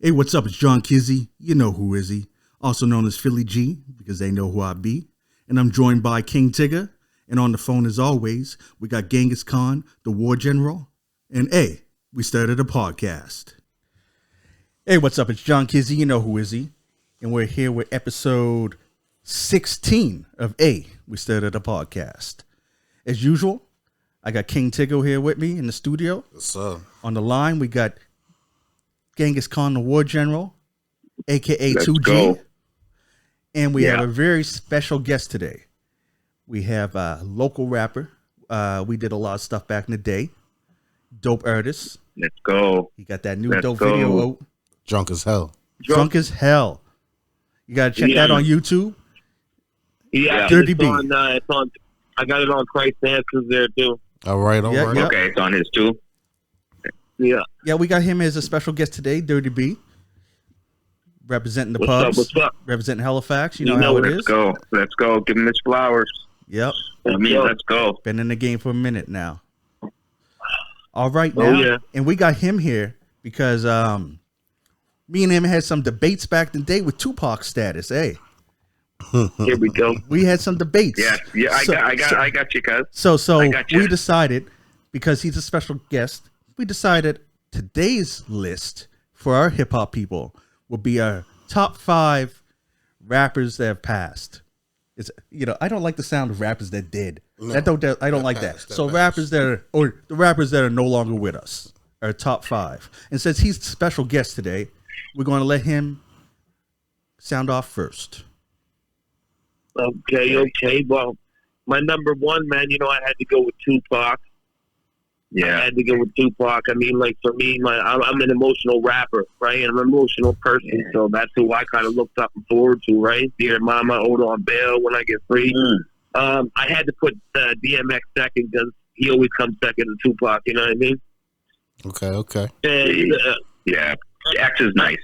Hey, what's up? It's John Kizzy. You know who is he? Also known as Philly G, because they know who I be. And I'm joined by King Tigger. And on the phone, as always, we got Genghis Khan, the war general. And hey, we started a podcast. Hey, what's up? It's John Kizzy. You know who is he? And we're here with episode 16 of we started a podcast. As usual, I got King Tigger here with me in the studio. What's up? On the line, we got Genghis Khan, the war general, a.k.a. Let's 2G. go. And we have a very special guest today. We have a local rapper. We did a lot of stuff back in the day. Dope artist. Let's go. He got that new Let's dope go. video out. Drunk as hell. Drunk as hell. You got to check that on YouTube. Yeah, Dirty it's B. it's on. I got it on Christ Answers there too. All right. Yeah. Okay, it's on his too. Yeah. Yeah, we got him as a special guest today, Dirty B. Representing the What's pubs. up? What's up? Representing Halifax. You know how it Let's is. go. Let's go. Give him his flowers. Yep. Let's go. Been in the game for a minute now. All right, Oh, now. yeah. And we got him here because me and him had some debates back in the day with Tupac status. Hey, Here we go. we had some debates. Yeah. I got you, cuz. So I gotcha. we decided, because he's a special guest, we decided today's list for our hip hop people will be our top 5 rappers that have passed. It's, I don't like the sound of rappers that did. No, I don't like that. passed, that So passed. rappers that are, or the rappers that are no longer with us, are top 5. And since he's the special guest today, we're going to let him sound off first. Okay. Well, my number one, man, I had to go with Tupac. I Yeah. had to go with Tupac. I mean, like, for me, I'm an emotional rapper, right? And I'm an emotional person, so that's who I kind of looked up and forward to, right? Dear Mama, Hold On Bail, When I Get Free. I had to put DMX second because he always comes second to Tupac, you know what I mean? Okay. And Yeah. X is nice.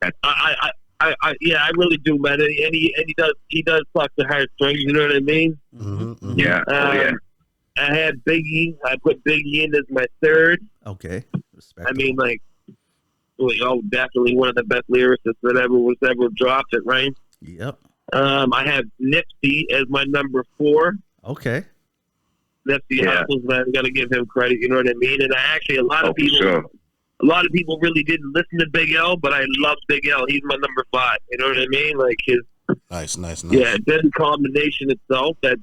I really do, man. And he does pluck the heartstrings, you know what I mean? Mm-hmm. Yeah. I had Biggie. I put Biggie in as my third. Okay. I mean, like, definitely one of the best lyricists that ever dropped it, right? Yep. I have Nipsey as my number 4. Okay. Nipsey Yeah. Hussle's, man. Got to give him credit, you know what I mean? And a lot of people, Sure. a lot of people really didn't listen to Big L, but I love Big L. He's my number 5. You know what I mean? Like his. Nice. Yeah, then combination itself, that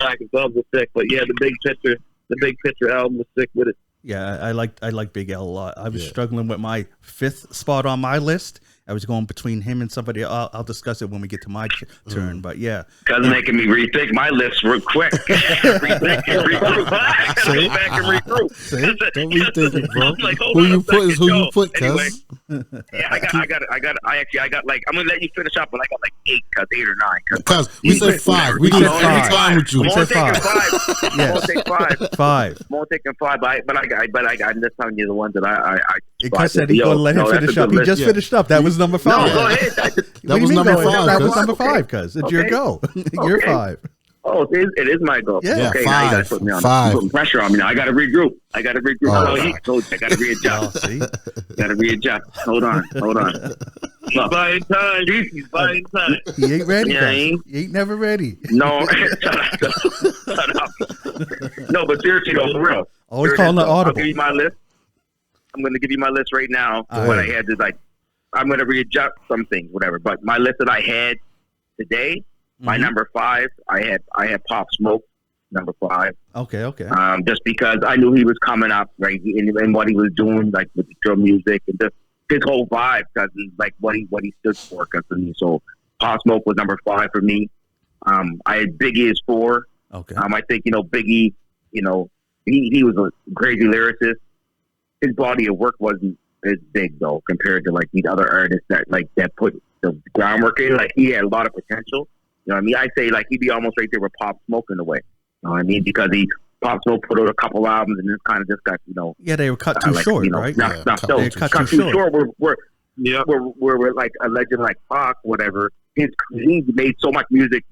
track itself was sick. But yeah, the big picture album was sick with it. Yeah, I like Big L a lot. I was struggling with my 5th spot on my list. I was going between him and somebody. I'll discuss it when we get to my turn. But yeah, Cuz making me rethink my list real quick. Rethink and regroup. See? Back and regroup. See? Don't rethink it, bro. I'm like, hold Who on you a put is second, who you yo. put, Anyway. cuz. Yeah, I got like, I'm gonna let you finish up, but I got like 8 or 9. Cuz we said 5. We said did five. every time with you. We I'm said only taking 5. 5. I'm Yes. only taking 5. 5. I'm only taking 5, I'm just telling you the ones that I Because said he's going to let him that's a finish good up. He list. just Yeah. finished up. That was number 5. No, go ahead. What That do you was mean number go ahead? 5. That was cuz. number 5, cuz. It's your Okay. go. You're Okay. 5. Oh, it is my goal. Yeah. Okay, Yeah, now you gotta 5. put me on. 5. Putting pressure on me now. I gotta regroup. Oh, I gotta okay. readjust. See? Gotta readjust. Hold on. He's buying time. He's buying time. He ain't ready, Yeah, cuz. I ain't. He ain't never ready. No, shut up. No, but seriously, though, for real. Always Seriously, calling the I'll audible. give you my list. I'm gonna give you my list right now. All What right. I had is like, I'm gonna readjust some things, whatever. But my list that I had today, my Mhm. number 5, I had Pop Smoke, number 5. Okay. Just because I knew he was coming up, right, and what he was doing, like with the drill music and just his whole vibe, because like what he stood for. Cause for me, so Pop Smoke was number 5 for me. I had Biggie as 4. Okay. I think Biggie, he was a crazy lyricist. His body of work wasn't as big though compared to like these other artists that put the groundwork in. Like he had a lot of potential. You know what I mean? I say like he'd be almost right there with Pop Smoke in a way. You know what I mean? Because Pop Smoke put out a couple albums and just kind of just got Yeah, they were cut too short, right? Not They cut too short. We're like a legend like Pac, whatever. He made so much music,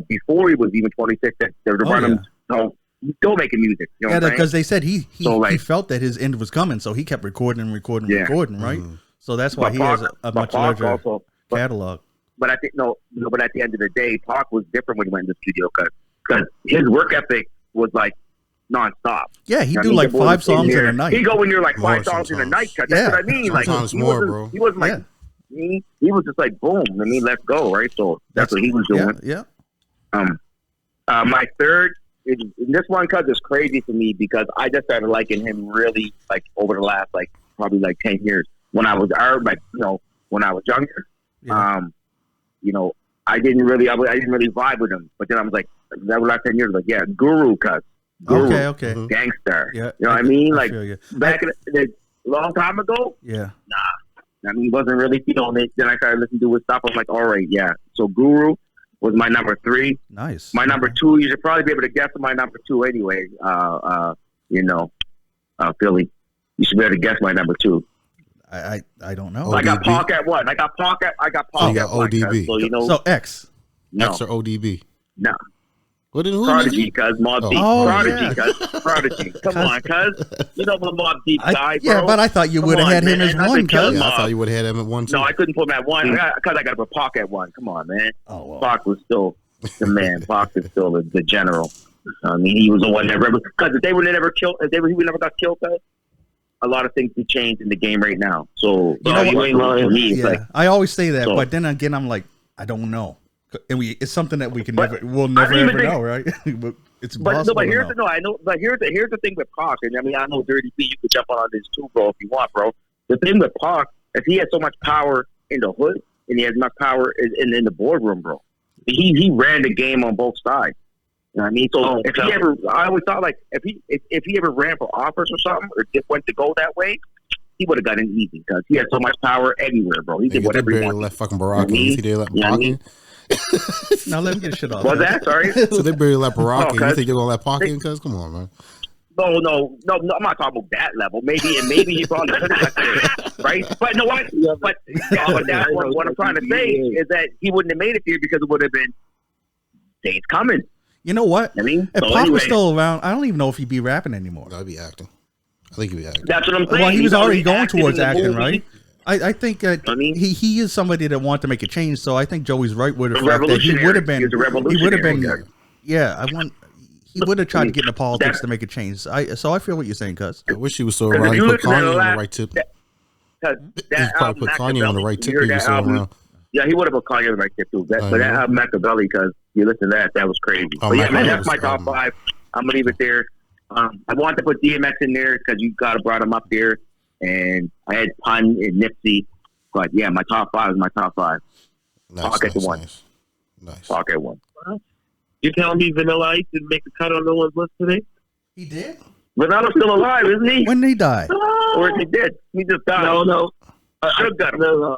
before he was even 26 that they're running. So he's still making music. Yeah, because they said he So, like- felt that his end was coming, so he kept recording, right? Mm-hmm. So that's why But he has Pac- a but much Pac larger also, but, catalog. but at the, no, but at the end of the day, Pac was different when he went in the studio because his work ethic was like nonstop. Yeah, he I do mean, like the boy 5 was songs there. in a night. He go in there like More 5 songs in a sometimes. night. Cause that's Yeah. what I mean. Like Sometimes he more, wasn't, bro. he wasn't like he was just like boom. I mean, let's go, right? So that's what he was doing. Yeah. My third, this one cuz is crazy for me because I just started liking him really like over the last like probably like 10 years. When I was when I was younger, Yeah. I didn't really vibe with him. But then I was like, that was last 10 years. Like, yeah, Guru, cuz Guru, Okay. Mhm. gangster. Yeah. You know what I mean? Like feel you. back in the long time ago. Yeah. I mean, wasn't really feeling it. Then I started listening to his stuff. I'm like, all right, yeah. So Guru was my number 3. Nice. My number 2, you should probably be able to guess my number 2 anyway. Philly. You should be able to guess my number 2. I don't know. I got ODB? Pac at 1. I got Pac at Oh, yeah, 1. ODB. So So X. no, X or ODB? no. What did who? Prodigy, nigga? cuz Mob Deep. Oh, Prodigy, yeah. cuz Prodigy. Come on, cuz. You know the Mob Deep guy, bro. Yeah, but I thought you Come would have on, had him man. as I've been one, killing cuz. Yeah, I thought you would have had him at 1 too. No, I couldn't put him at 1 because I got to put Pac at 1. Come on, man. Oh, well. Pac was still the man. Pac is still the general. I mean, he was the one that because if he would never got killed, cuz, a lot of things would change in the game right now. So You know what? you ain't lying to me. It's Yeah, like, I always say that, So- but then again, I'm like, I don't know. And it's something that we'll But never I don't even ever think- know, right? But it's but impossible. but to here's know. I know. But here's the thing with Pac, and I mean, I know Dirty B. You could jump on this too, bro, if you want, bro. The thing with Pac is he has so much power in the hood, and he has much power in the boardroom, bro. He ran the game on both sides. You know what I mean? So if he ever, I always thought like if he ever ran for office or something, or just went to go that way, he would have gotten easy because he had so much power everywhere, bro. He did Nigga, they whatever he barely wanted. left fucking Barack in. You know what I You see they let mean? Barack in? Now let me get shit off. What's that? Sorry. So they barely let Barack in. You cuz- think they're gonna let Pac in? Cuz come on, man. No, I'm not talking about that level. Maybe he probably could have got there, right? But no, what? But that's what I'm trying to say is that he wouldn't have made it there because it would have been days coming. You know what? I mean, If so Pac anyway, was still around, I don't even know if he'd be rapping anymore. No, I'd be acting. I think he'd be acting. that's what I'm saying. Well, he was He's already going acted towards in the acting, movie. right? I think I mean- he is somebody that wanted to make a change. So I think Joey's right with the A fact that he revolutionary. would have been. He's a He would have revolutionary been. guy. Yeah, he would have tried to get into politics That- to make a change. So I feel what you're saying, cuz. I wish he was still Because around. if He you put listen to the Kanye on the last- right tip. Because He's that probably album, put Kanye on the Machiavelli, right you tip heard if he was that still album? around. Yeah, he would have put Kanye on the right tip too. But that album Machiavelli, because you listen to that was crazy. Oh, But yeah, man, Machiavelli that's my was, top 5. I'm gonna leave it there. I wanted to put DMX in there because you gotta brought him up there, and I had Pun and Nipsey. But yeah, my top 5 is my top 5. Nice, Pac at the one. Nice. Pac at 1. You telling me Vanilla Ice didn't make the cut on no one's list today? He did. Vanessa's still alive, isn't he? When did he die? Or is he dead? He just died. No. Should got him. No.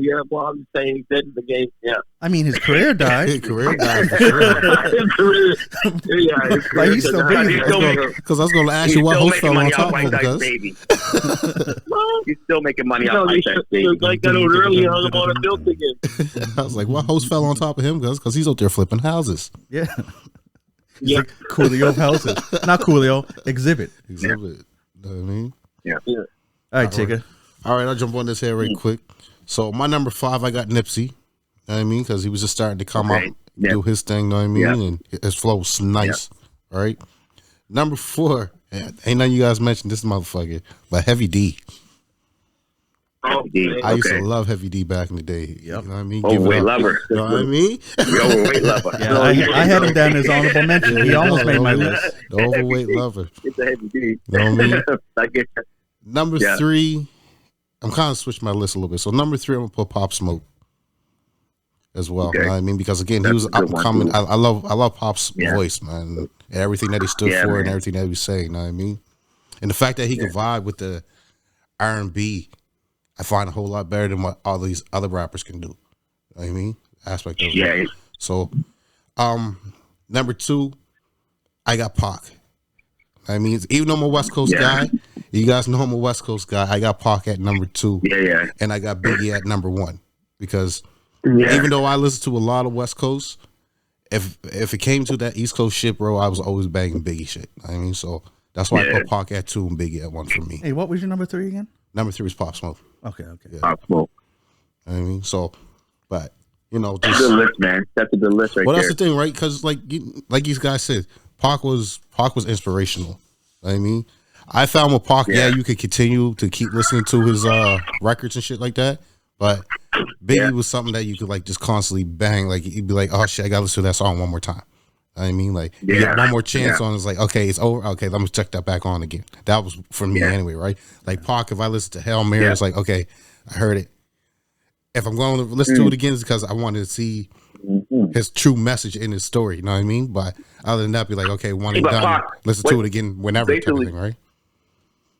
Yeah, well, I'm saying he's dead in the game. Yeah. I mean, his career died. His career died for sure. His career. Yeah, his But career he's still died. busy. Because I was going to ask He's you what still host making fell on money off top of Mike him. Dice, Cuz baby. Well, He's still making money you off know, Mike Dice, baby. like that old earlier, hung him on a built again. I was like, what host fell on top of him? Because he's out there flipping houses. Yeah. Yeah. Like Coolio houses. Not Coolio. Exhibit. Exhibit. You know what I mean? Yeah. All right, Tigger. All right, I'll jump on this here right quick. So my number 5, I got Nipsey. You know what I mean? Because he was just starting to come Okay. up, do his thing. You know what I mean? Yeah. And his flow was nice. All right. Number 4, ain't none of you guys mentioned this motherfucker, but Heavy D. Oh, D. I used to Okay. love Heavy D back in the day. Yep. You know what I mean? Give it Overweight up. lover. You know what I mean? The overweight lover. Yeah, I had him down as honorable mention. He almost made my list. The overweight lover. It's a heavy D. You know what I mean? I get that. Number Yeah. 3, I'm kind of switching my list a little bit. So number 3, I'm gonna put Pop Smoke as well. Okay. You know what I mean? Because again, That's he was a good up and one, coming. too. I love Pop's Yeah. voice, man, and everything that he stood Yeah, for man. and everything that he was saying. You know what I mean? And the fact that he could vibe with the R&B, I find a whole lot better than what all these other rappers can do. You know what I mean? Aspect of it. Yeah. So, number 2, I got Pac. I mean, even though I'm a West Coast Yeah. guy, you guys know I'm a West Coast guy. I got Pac at number 2, Yeah. and I got Biggie at number 1 because Yeah. even though I listen to a lot of West Coast, if it came to that East Coast shit, bro, I was always banging Biggie shit. I mean, so that's why I Yeah. put Pac at 2 and Biggie at 1 for me. Hey, what was your number 3 again? Number 3 is Pop Smoke. Okay. Yeah. Pop Smoke. I mean, so, but That's a just good list, man. That's a good list right well, there. that's the thing, right? Because like these guys said, Pac was inspirational. I mean, I found with Pac, you could continue to keep listening to his records and shit like that, but Biggie was something that you could like just constantly bang. Like you'd be like, oh shit, I gotta listen to that song one more time. I mean, like you get one more chance on. It's like, okay, it's over. Okay, let me check that back on again. That was for me anyway, right? Like Pac, if I listen to Hail Mary, it's like, okay, I heard it. If I'm going to listen to it again, it's because I wanted to see his true message in his story. You know what I mean? But other than that, be like, okay, one and done. Pac, listen to it again whenever, type of thing, right?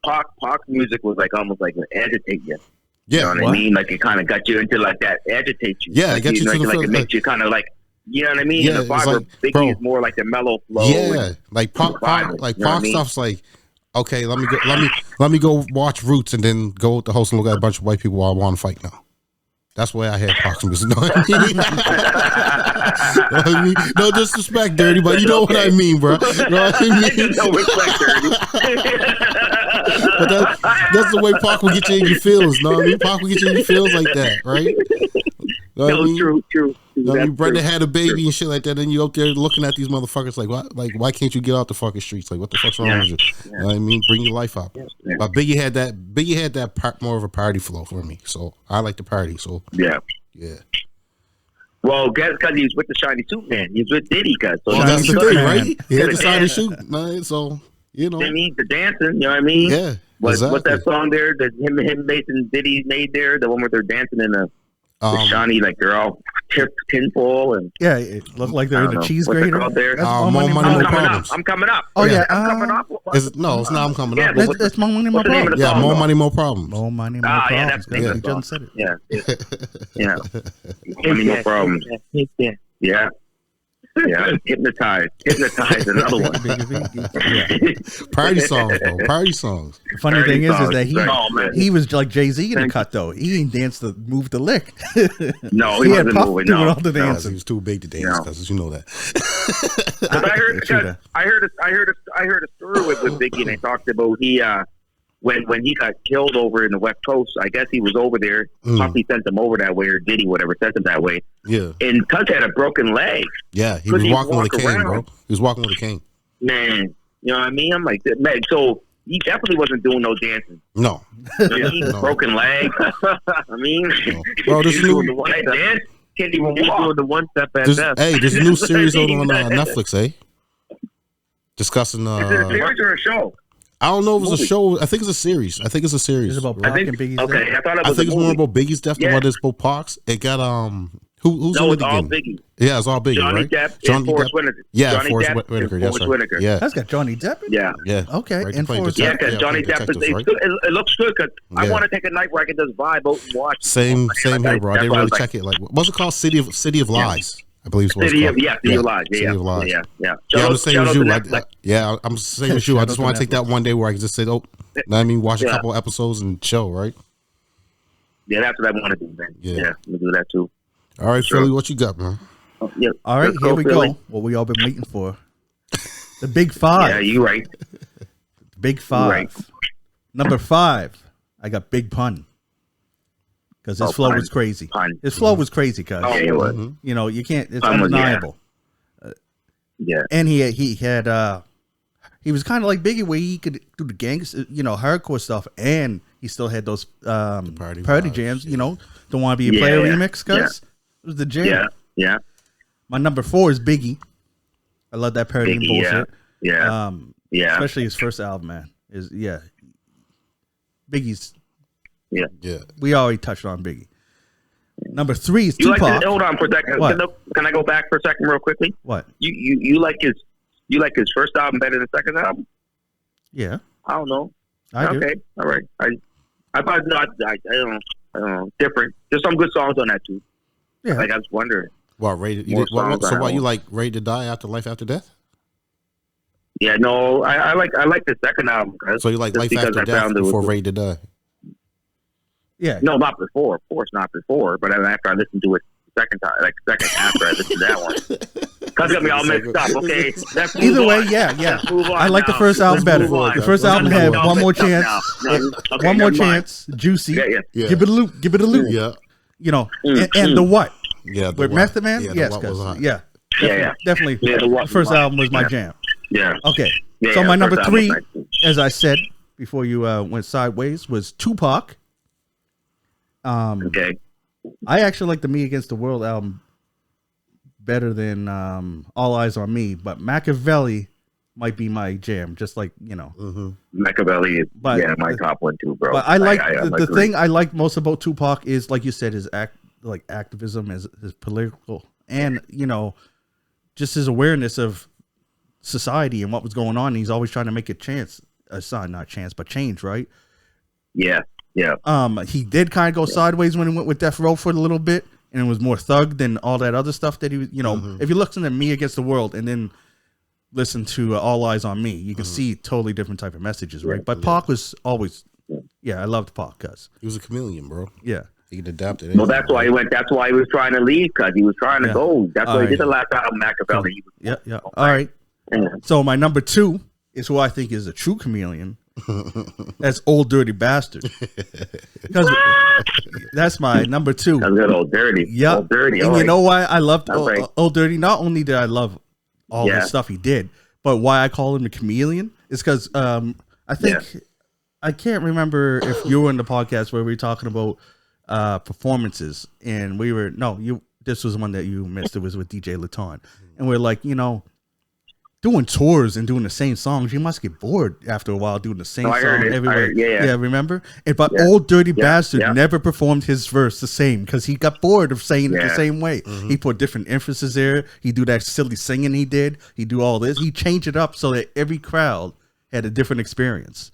Pac music was like almost like an agitate you. Yeah, you know what I mean? Like it kind of got you into like that agitate you. Yeah, like, it gets you to the like it makes you kind of like, you know what I mean? Yeah, And the vibe like, of Biggie is more like the mellow flow. Yeah, like Pac stuff's like, okay, let me go watch Roots and then go with the host and look at a bunch of white people while I want to fight now. That's the way I had Pac's music. Know what I mean? No disrespect, Dirty, but you know what I mean, bro. You know what I mean? No respect, Dirty. But that's the way Pac will get you in your feels. Know what I mean? Pac will get you in your feels like that, right? Know what I mean? True. Brenda had a baby and shit like that, and you out there looking at these motherfuckers like, what? Like, why can't you get out the fucking streets? Like, what the fuck's wrong with you? You know what I mean? Bring your life out. Yeah. But Biggie had that more of a party flow for me, so I like the party. So yeah. Well, guess because he's with the Shiny Suit Man. He's with Diddy, cuz. So that's the thing, right? He had the Shiny Suit, man. So They need the dancing. You know what I mean? Yeah. What's that song there that him Mason Diddy made there? The one where they're dancing in the shiny, like they're all tinfoil and it looked like they're in a cheese grater. More money, more problems. I'm coming up. Oh yeah, I'm coming up. It's not. I'm coming up. That's more money, more problems. Yeah, more money, more problems. More money, more problems. Yeah, you just said it. Yeah. Money, more problems. Yeah. Yeah, hypnotized. Another one. Party songs, though. Party songs. The funny thing is that he was like Jay-Z in the cut though. He didn't move the lick. No, he wasn't Puff moving. doing all the dancing. He was too big to dance. Because you know that. I heard a story with Biggie, and they talked about when he got killed over in the West Coast, I guess he was over there. Puffy sent him over that way, or Diddy, whatever, sent him that way. Yeah. And Cuz had a broken leg. Yeah, he was walking with a cane, bro. He was walking with a cane. Man, you know what I mean? I'm like, man, so he definitely wasn't doing no dancing. No. Broken leg. I mean, bro, this new dance. Can't even walk. Doing the one step at best. Hey, there's a new series on Netflix, discussing. Is it a series or a show? I don't know if it's a show. I think it's a series. It's about Pac and Biggie's death. Okay, I think it's more about Biggie's death than what it's about Pac's. It got who's in it again? All Biggie. Yeah, it's all Biggie, Johnny right? Depp and Forrest Whitaker. Yeah, Forrest Whitaker. Yes, sir. Whitaker. Yeah, that's got Johnny Depp. Yeah. Okay, right, and Forrest. Yeah, because Johnny Depp it looks good because I want to take a night where I can just vibe out and watch. Same here, bro. I didn't really check it. Like, what's it called? City of Lies. I believe it's what it's called. City of Lies. City of Lies. Yeah. I'm the same as you. I'm the same as you. I just want to take that one day where I can just say, know what I mean? Watch a couple episodes and chill, right? Yeah, that's what I want to do, man. Yeah, I'm going to do that too. All right, Philly, what you got, man? All right, here we go. What we all been waiting for. The Big Five. Yeah, you right. Big Five. Right. Number 5, I got Big Pun. Because his flow was crazy. His flow was crazy, cuz. Yeah, it was. You know, you can't, it's undeniable. And he had he was kind of like Biggie, where he could do the gangster, hardcore stuff, and he still had those party jams. Don't want to be a player remix, cuz it was the jam. Yeah. My number 4 is Biggie. I love that parody bullshit. Yeah. Especially his first album, man. Biggie's. Yeah. We already touched on Biggie. Number 3 is Tupac. Hold on for a second. Can I go back for a second, real quickly? What? You like his first album better than the second album? Yeah. I don't know. I do. Okay. All right. I thought I don't know. Different. There's some good songs on that too. Yeah. Like I was wondering. What rated? You like Ready to Die After Life After Death? Yeah. No. I like the second album. So you like Life After Death before Ready to Die? Yeah. No, not before. Of course, not before. But after I listened to it second time, like second after I listened to that one. Cuz got me all mixed up. Okay, let's move Either way, on. yeah. Let's move on I like the now. first album Let's better. move on. The first album Let's had move on. one more Mixed up chance. now. No, okay, One more never mind. chance. Juicy. Yeah. Yeah. Give it a loop. Give it a loop. Yeah. You know, and the what? Yeah. With Method Man? Yeah, the Yes, what was hot. yeah. Yeah. Definitely. Yeah, the what The first was hot. album was my Yeah. jam. Yeah. Okay. Yeah, So my the number first album 3, was nice. as I said before you went sideways, was Tupac. Okay. I actually like the Me Against the World album better than All Eyes on Me, but Machiavelli might be my jam, just like, you know. Machiavelli is But- my top one too, bro. But I like I the agree. thing I like most about Tupac is, like you said, his activism, his political, and, you know, just his awareness of society and what was going on. He's always trying to make a change, right? Yeah. He did kind of go sideways when he went with Death Row for a little bit, and it was more thug than all that other stuff that he was, you know. If you listen to Me Against the World and then listen to All Eyes on Me, you can see totally different type of messages, right? But Pac was always, I loved Pac, cuz. He was a chameleon, bro. Yeah. He could adapt it. Well, that's why he went. That's why he was trying to leave, because he was trying to go. That's why he did the last album, Machiavelli. He was, Yeah. All right. So my number 2 is who I think is a true chameleon. That's Old Dirty Bastard. Because that's my number 2. That's good, Old Dirty. Yeah. Old Dirty. And all you right. know why I loved Right. Old Dirty? Not only did I love all the stuff he did, but why I call him a chameleon is because I think I can't remember if you were in the podcast where we were talking about performances, and we were this was one that you missed. It was with DJ Laton, and we're like, you know, doing tours and doing the same songs, you must get bored after a while doing the same song everywhere. Remember? But Old Dirty Bastard never performed his verse the same because he got bored of saying it the same way. He put different emphasis there. He do that silly singing he did. He do all this. He changed it up so that every crowd had a different experience.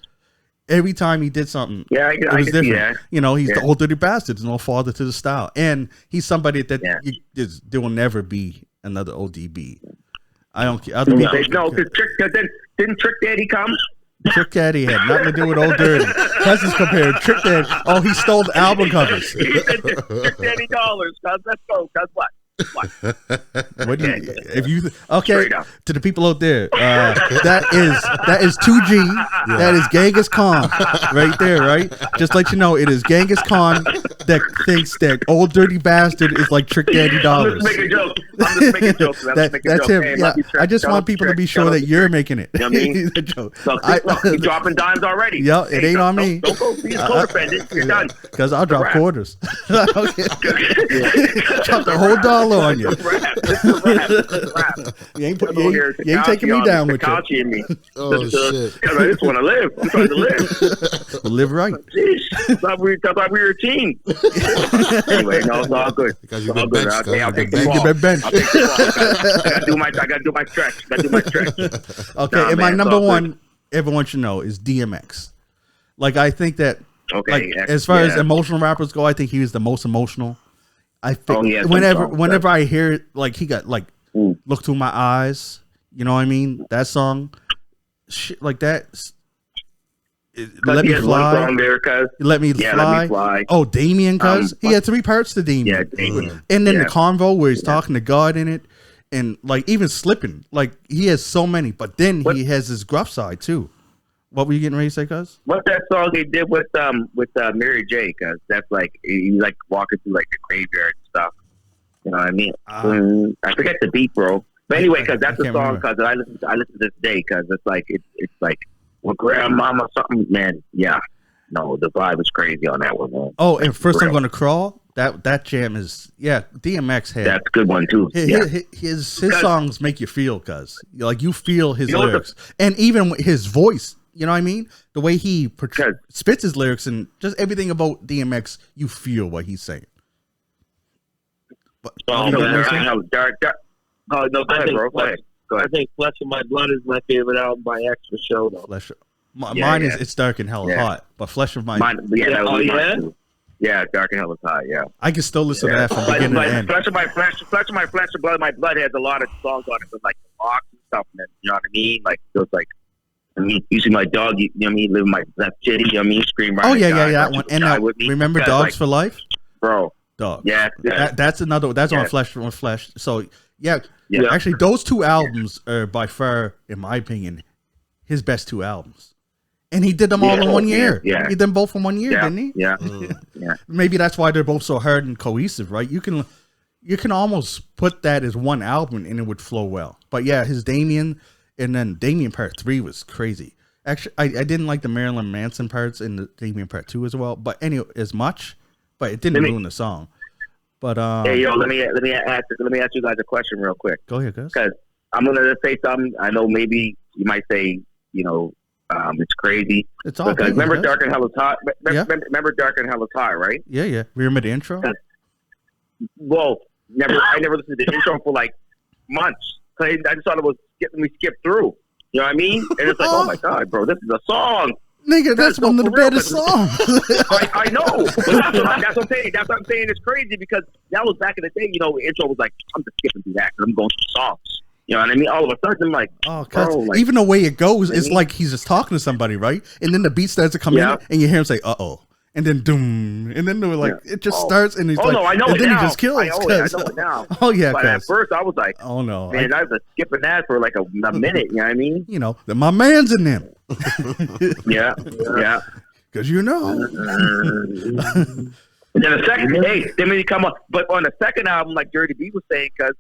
Every time he did something, it was different. You know, he's the Old Dirty Bastard. There's no father to the style. And he's somebody that there will never be another ODB. I don't care. Other people, no, because didn't Trick Daddy come? Trick Daddy had nothing to do with Old Dirty. Cousins compared Trick Daddy. Oh, he stole the album covers. He said Trick Daddy dollars. Let's go. Cuz what? What do you? If you okay to the people out there, that is 2G. That is Genghis Khan right there, right? Just let you know, it is Genghis Khan that thinks that Old Dirty Bastard is like Trick Daddy dollars. I'm just making jokes. That's him. Hey, yeah, I just want people to be sure that you're making it. You know what I mean? So, he's dropping dimes already. Yeah, it ain't on me. Don't go be codependent. You're done. Because I'll drop quarters. Drop the whole dollar on you. You ain't taking me down with you. Oh, shit. I just want to live. I'm trying to live. Live right. Jeez. Thought we were a team. Anyway, no, it's all good. Because you've been benched. Okay, I'll take the You've ball. been benched. I'll take the ball. I gotta do my stretch. Okay, and my number 1, everyone should know, is DMX. Like, I think that, as far as emotional rappers go, I think he was the most emotional. I think whenever I hear it, like, he got like Look Through My Eyes, you know what I mean? That song, shit like that. Let Me Fly. Let Me Fly. Oh, Damien, cuz he had 3 parts to Damien. Yeah, Damien. And then the convo where he's talking to God in it, and like even Slipping, like he has so many. But then he has his gruff side too. What were you getting ready to say, cuz? What's that song they did with Mary J? Cuz that's like he like walking through like the graveyard and stuff. You know what I mean? I forget the beat, bro. But anyway, cuz that's the song cuz I listen to this day, cuz it's like with grandmama something, man. Yeah, no, the vibe is crazy on that one, man. Oh, and First I'm Gonna Crawl. That jam is DMX had. That's a good one too. His songs make you feel, cuz like you feel his lyrics, and even his voice. You know what I mean? The way he spits his lyrics and just everything about DMX, you feel what he's saying. But, no, go ahead, bro. Go ahead. I think Flesh of My Blood is my favorite album by X for sure, though. Mine is It's Dark and Hella Hot, but Flesh of My... Yeah, Dark and Hella Hot, yeah. I can still listen to that from beginning to end. Flesh of My Blood has a lot of songs on it, with like the locks and stuff, man. You know what I mean? Like, so it's like, I mean, you see my dog, you know what I mean, living my left titty, you know what I mean, scream right. Oh, yeah, that one. And remember Dogs for Life? Bro. dog. Yeah, That's another. That's on Yeah. Flesh on Flesh. So yeah, Yeah. actually, those two albums are by far, in my opinion, his best two albums. And he did them all in 1 year. Yeah. He did them both in 1 year, Yeah, didn't he? yeah, Mm. yeah. Maybe that's why they're both so hard and cohesive, right? You can almost put that as one album and it would flow well. But yeah, his Damien and then Damien Part 3 was crazy. Actually, I didn't like the Marilyn Manson parts in the Damien Part 2 as well. But anyway, as much, but it didn't ruin the song. But Hey, yo, let me ask you guys a question real quick, go ahead, guys. because I'm gonna just say something. I know maybe you might say, it's crazy. It's all Because good, remember guys. Dark and Hell is Hot? Yeah. Remember Dark and Hell is Hot, right? Yeah. Remember the intro? Well, I never listened to the intro for like months. I just thought it was getting me skipped through. You know what I mean? And it's like, oh my god, bro, this is a song. Nigga, that's one of the for real, better songs. I know. But that's what I'm saying. That's what I'm saying. It's crazy because that was back in the day. The intro was like, I'm just skipping through that because I'm going through songs. You know what I mean? All of a sudden, I'm like, Oh, bro, cause like, even the way it goes, it's Mhm. like he's just talking to somebody, right? And then the beat starts to come Yeah. in, and you hear him say, "Uh-oh," and then doom, and then they're like, it just starts, and he's oh like, no, I know and it then now. he just kills. I know it now. Oh yeah, But at cause first, I was like, oh no, man, I was just skipping that for like a minute. You know what I mean? my man's in them, Yeah, yeah. cause And then the second, then when you come up, but on the second album, like Dirty B was saying, because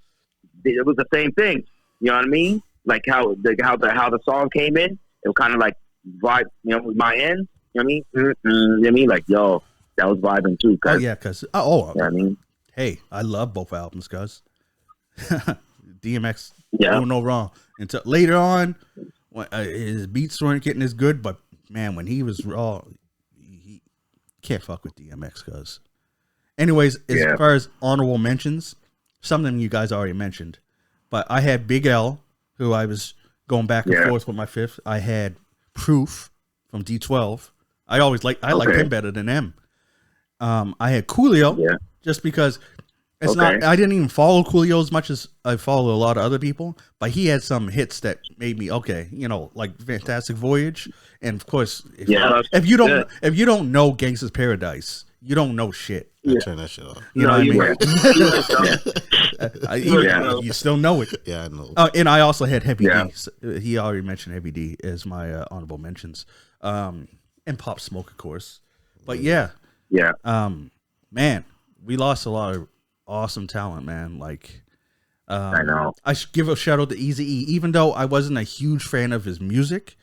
it was the same thing. You know what I mean? Like how the song came in, it was kind of like vibe. With my end. You know what I mean? You know what I mean? Like, yo, that was vibing too. oh yeah, cause you know what I mean? hey, I love both albums, cause DMX Yeah. doing no wrong until later on, when, his beats weren't getting as good, but man, when he was raw, he can't fuck with DMX, cause. Anyways, as far as honorable mentions, some of them you guys already mentioned, but I had Big L, who I was going back and forth with my fifth. I had Proof from D12. I liked him better than M. I had Coolio, just because it's not. I didn't even follow Coolio as much as I follow a lot of other people, but he had some hits that made me like Fantastic Voyage, and of course, if you don't know Gangsta's Paradise, you don't know shit. I turn that shit off. You know what I mean? Yeah. You still know it. Yeah, I know. And I also had Heavy Yeah. D. He already mentioned Heavy D as my honorable mentions. And Pop Smoke, of course. But yeah, man, we lost a lot of awesome talent, man. Like, I know. I should give a shout out to Eazy-E, even though I wasn't a huge fan of his music.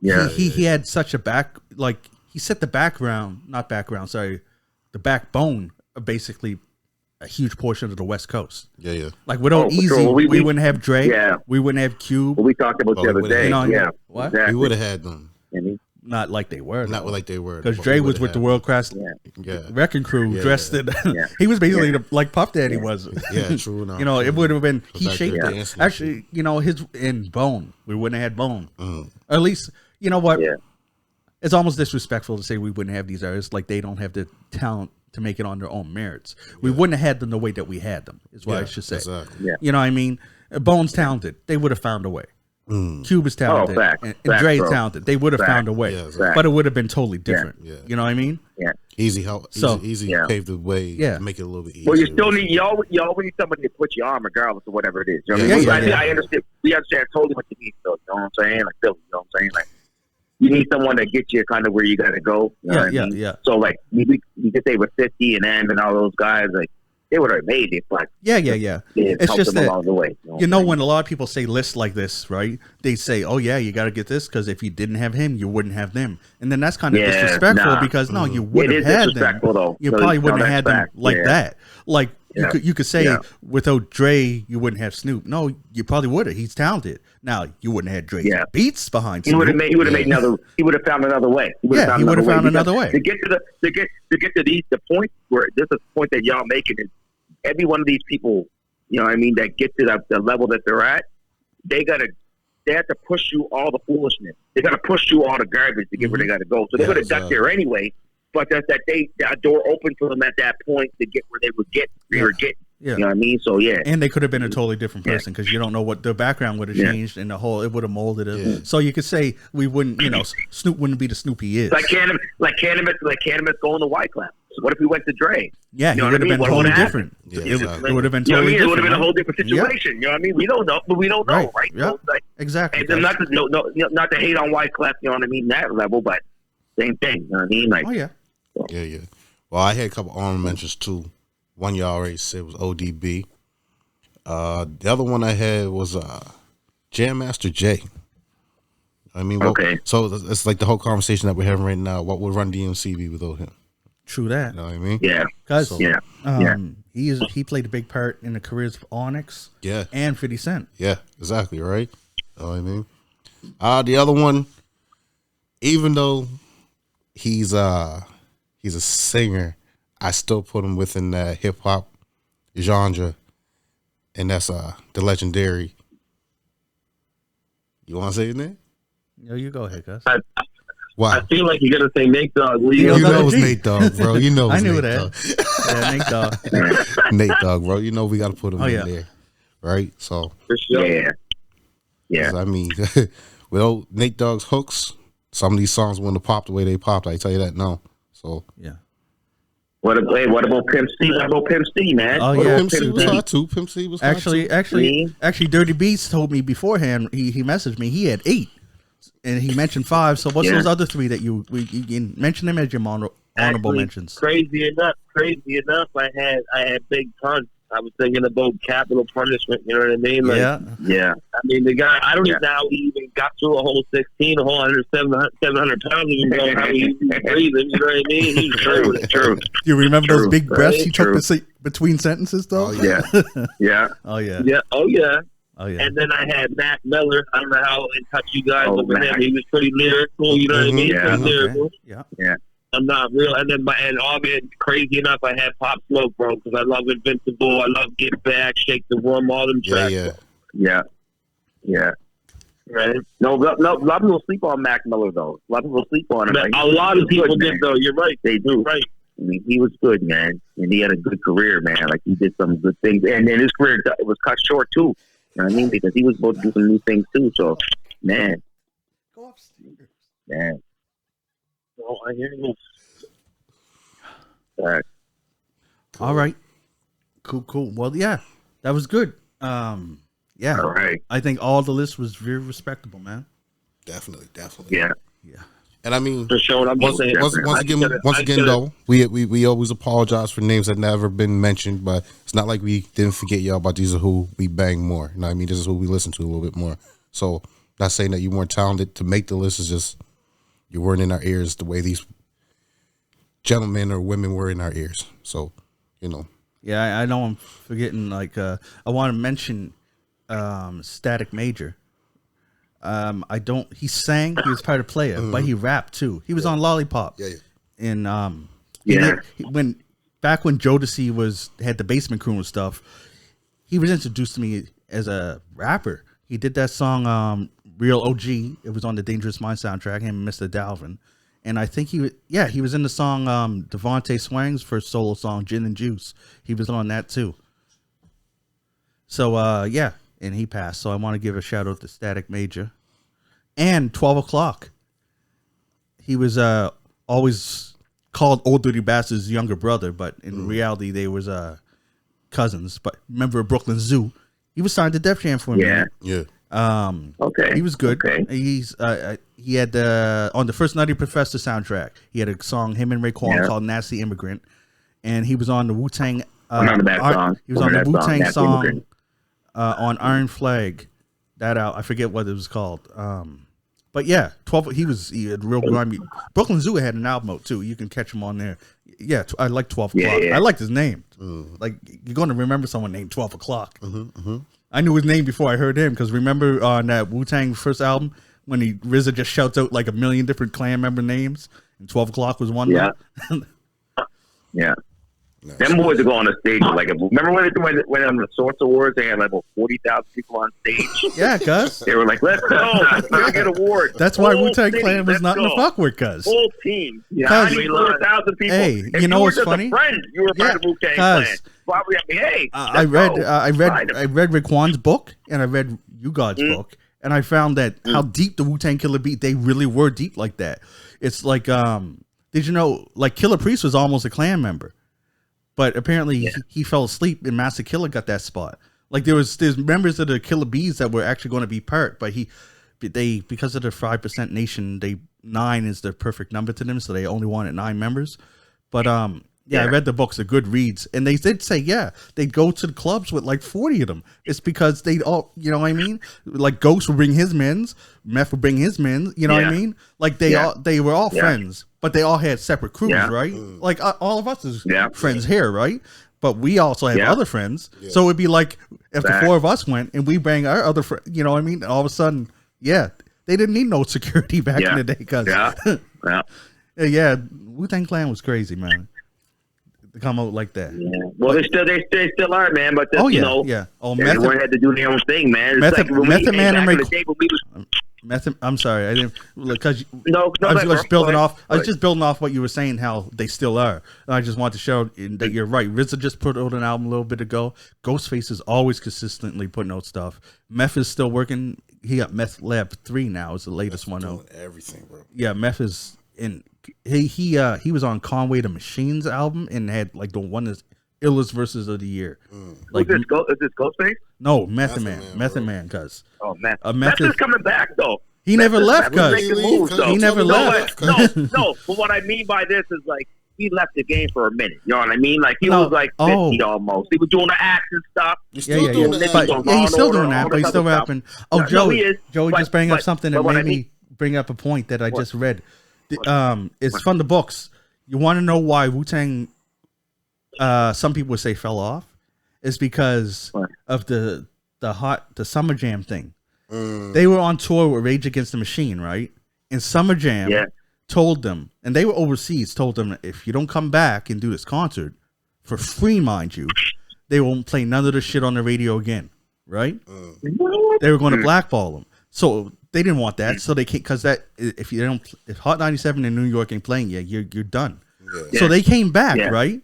Yeah. He had such a he set the backbone of basically a huge portion of the West Coast. Yeah. Like without for Easy, sure. we We- wouldn't have Dre. Yeah. We wouldn't have Cube. What we talked about the other day. What? Exactly. We would have had them. Not like they were. Not like they were. Because but Dre we was would've with the had World Class them. Yeah. Wrecking Crew, Yeah, dressed yeah. in. He was basically like Puff Daddy Yeah. was. Yeah, true enough. It would have been. He Back shaped then, it. dancing and Actually, his in Bone, we wouldn't have had Bone. Mhm. Or at least, you know what? Yeah. It's almost disrespectful to say we wouldn't have these artists, like they don't have the talent to make it on their own merits. We wouldn't have had them the way that we had them, is what I should say. Exactly. Yeah. You know what I mean? Bone's talented. They would have found a way. Mm. Cube is talented. facts. And Facts, Dre's bro. talented. They would have Facts. found a way. Yeah, exactly. But it would have been totally different. Yeah. You know what I mean? Easy Yeah. paved the way Yeah. to make it a little bit easier. Well, you still need you always need somebody to put you on, regardless of whatever it is. You know what I Yeah, mean? yeah. I understand. We understand totally what you need, though. You know what I'm saying? Like Philly, you know what I'm saying? Like you need someone to get you kind of where you got to go. You know what I mean? Yeah. So like you could say with 50 and M and all those guys, like they would have made it, but Yeah. it's It's just them that, along the way. when a lot of people say lists like this, right? They say, oh, yeah, you got to get this because if you didn't have him, you wouldn't have them. And then that's kind of disrespectful because, no, you would it have is had them. disrespectful, though. You No, probably no, wouldn't have that's had them fact. like Yeah. that. Like Yeah. you could say Yeah. without Dre, you wouldn't have Snoop. No, you probably would have. He's talented. Now you wouldn't have had Dre's beats behind He Snoop. would have made another. He would have found another way. He would have he would have found another way. to get to the point where this is the point that y'all making is every one of these people, you know what I mean, that get to the level that they're at, they have to push you all the foolishness. They got to push you all the garbage to get where they got to go. So they would have got there anyway, but that door opened for them at that point to get where they were getting. Yeah. You know what I mean? So And they could have been a totally different person because you don't know what their background would have changed and it would have molded it. Yeah. So you could say we wouldn't, Snoop wouldn't be the Snoop he is. like cannabis going to Wyclef. What if we went to Dre? Yeah, You know he what would I have mean? been What totally would've happened? different. Yeah, It exactly. would have been You know what I totally mean? It would different. have been a right? whole different situation. You know what I mean? We don't know, but we don't know, Right. right? Yeah. So it's like, Exactly. and then not to hate on Wyclef, you know what I mean? That level, but same thing. You know what I mean? Like, Oh yeah. Yeah. Well, I had a couple honorable mentions too. One y'all already said was ODB. The other one I had was Jam Master Jay. I mean, Okay. So it's like the whole conversation that we're having right now. What would Run DMC be without him? True that. You know what I mean? yeah, Cause yeah. he played a big part in the careers of Onyx. Yeah. And 50 Cent. Yeah, exactly, right? You know what I mean? The other one, even though he's a singer, I still put him within that hip hop genre, and that's the legendary. You want to say his name? Yo, you go ahead, Gus. Why? I feel like you're gonna say Nate Dogg. You You know know it's G. Nate Dogg, bro. You know I it's knew Nate that. Dogg. Yeah, Nate Dogg. Nate Dogg, bro. You know we got to put him Oh, in yeah. there, right? So, For sure. Yeah. 'cause I mean, without Nate Dogg's hooks, some of these songs wouldn't have popped the way they popped. I tell you that now. So, Yeah. What about Pimp C? What about Pimp C, man? Oh, What yeah. about Pimp C was C? hot too. Pimp C was hot too. Actually, Dirty Beats told me beforehand. He messaged me. He had 8, and he mentioned 5. So what's Yeah. those other 3 that you mention them as your honorable Actually, mentions? Crazy enough, I had Big Pun. I was thinking about Capital Punishment. You know what I mean? Like, Yeah. Yeah. I mean, the guy. I don't even know how he even got through a whole 16, a whole 700 pounds. Even know how he was breathing. You know what I mean? He was True. True. Do you remember those True, big breaths he right? took between sentences, though? Oh, Yeah. Yeah. Oh yeah. Yeah. Oh yeah. Oh yeah. And then I had Mac Miller. I don't know how in touch you guys Oh, were with Mac. him. He was pretty lyrical. You know what I mean? Yeah. Pretty Okay. lyrical. Yeah. I'm not real. And then, crazy enough, I had Pop Smoke, bro, because I love Invincible. I love Get Back, Shake the Room, all them Yeah, tracks. yeah. Yeah. Yeah. Right? No, a lot of people sleep on Mac Miller, though. A lot of people sleep on him. Like, A lot of people good, did, man. though. You're right. They do. Right. I mean, he was good, man, and he had a good career, man. Like, he did some good things, and then his career was cut short too. You know what I mean? Because he was supposed to do some new things too. So, man, Go upstairs. man, Oh, I hear you. All right. Cool. Well, yeah, that was good. Yeah. all right, I think all the list was very respectable, man. Definitely. yeah, Yeah. And I mean, For sure. I'm once, just saying. once again, though, we always apologize for names that never been mentioned, but it's not like we didn't forget y'all. But these are who we bang more. You know what I mean? This is who we listen to a little bit more. So, not saying that you weren't talented to make the list. It's just you weren't in our ears the way these gentlemen or women were in our ears. So, you know. Yeah, I know I'm forgetting. Like, I want to mention Static Major. I don't. He sang. He was part of Player, but he rapped too. He was on Lollipop. Yeah. And Yeah. back when Jodeci had the Basement Crew and stuff, he was introduced to me as a rapper. He did that song Real OG. It was on the Dangerous Mind soundtrack. Him and Mr. Dalvin. And I think he was in the song Devontae Swang's first solo song, Gin and Juice. He was on that too. So and he passed. So I want to give a shout out to Static Major. And 12 O'Clock. He was always called Old Dirty Bastard's younger brother, but in reality they was cousins. But member of Brooklyn Zoo. He was signed to Def Jam for a yeah. minute. Yeah. Okay, He was good. Okay, He had on the first Nutty Professor soundtrack. He had a song him and Raekwon called "Nasty Immigrant," and he was on the Wu-Tang. remember that song. He was on the Remember that Wu-Tang Nasty song Immigrant. on Iron Flag. That out. I forget what it was called. But yeah, 12. He had real grimy. Brooklyn Zoo had an album out too. You can catch him on there. Yeah, I like 12 Yeah, o'clock. yeah. I liked his name. Like you're going to remember someone named 12 o'clock. Mm-hmm. I knew his name before I heard him because remember on that Wu-Tang first album when RZA just shouts out like a million different clan member names and 12 o'clock was one. Yeah. of them? Yeah. Nice. Them boys would go on the stage with, like, remember when on the Source Awards they had like about 40,000 people on stage? Yeah, cuz. They were like, "Let's go, let's go get awards." That's why Whole Wu-Tang city, Clan was let's nothing to go. fuck with, cuz. Whole team, Yeah, Cuz- 94,000 people. Hey, if you know were what's just funny? A friend, you were a friend of Wu-Tang Clan. Cuz- Probably, I mean, hey, I let's read go. I read Raekwon's book and I read You God's book and I found that how deep the Wu-Tang Killer beat, they really were deep like that. It's like Did you know, like, Killer Priest was almost a Clan member, but apparently he fell asleep and Master Killer got that spot. Like, there's members of the Killer Bees that were actually going to be part, but because of the 5% nation, 9 is the perfect number to them, so they only wanted 9 members. But I read the books, are good reads, and they did say they'd go to the clubs with like 40 of them. It's because they all, you know what I mean? Like Ghost would bring his men's, Meth would bring his men's, you know what I mean? Like they were all friends, but they all had separate crews, right? Like all of us is friends here, right? But we also have other friends, so it'd be like if the 4 of us went and we bring our other friend, you know what I mean? All of a sudden, they didn't need no security back in the day, because Wu-Tang Clan was crazy, man. To come out like that. Yeah. Well, they still are, man. But Oh, everyone had to do their own thing, man. Method Man and I'm sorry, I didn't, because I was just building off. I was just building off what you were saying, how they still are. And I just want to show that you're right. RZA just put out an album a little bit ago. Ghostface is always consistently putting out stuff. Meth is still working. He got Meth Lab 3 now. Is the latest one out. Everything, bro. Yeah, Meth is in. He was on Conway the Machine's album and had like the one that's illest verses of the year. Like, is this Ghostface? No, Method Man, cuz. Oh, Meth. Meth is coming back though. He never left, cuz. He never left. No, but what I mean by this is like he left the game for a minute. You know what I mean? Like he was like 50 almost. He was doing the action stuff. He's still doing that. He's still doing that, but he's still rapping. Oh, Joey just bring up something that made me bring up a point that I just read. It's from the books. You want to know why Wu-Tang, some people would say fell off? It's because of the Summer Jam thing. They were on tour with Rage Against the Machine, right? And Summer Jam told them, and they were overseas, told them, if you don't come back and do this concert, for free, mind you, they won't play none of the shit on the radio again, right? They were going to blackball them. So they didn't want that, so they can't, because that if Hot 97 in New York ain't playing yet, you're done. So they came back, right?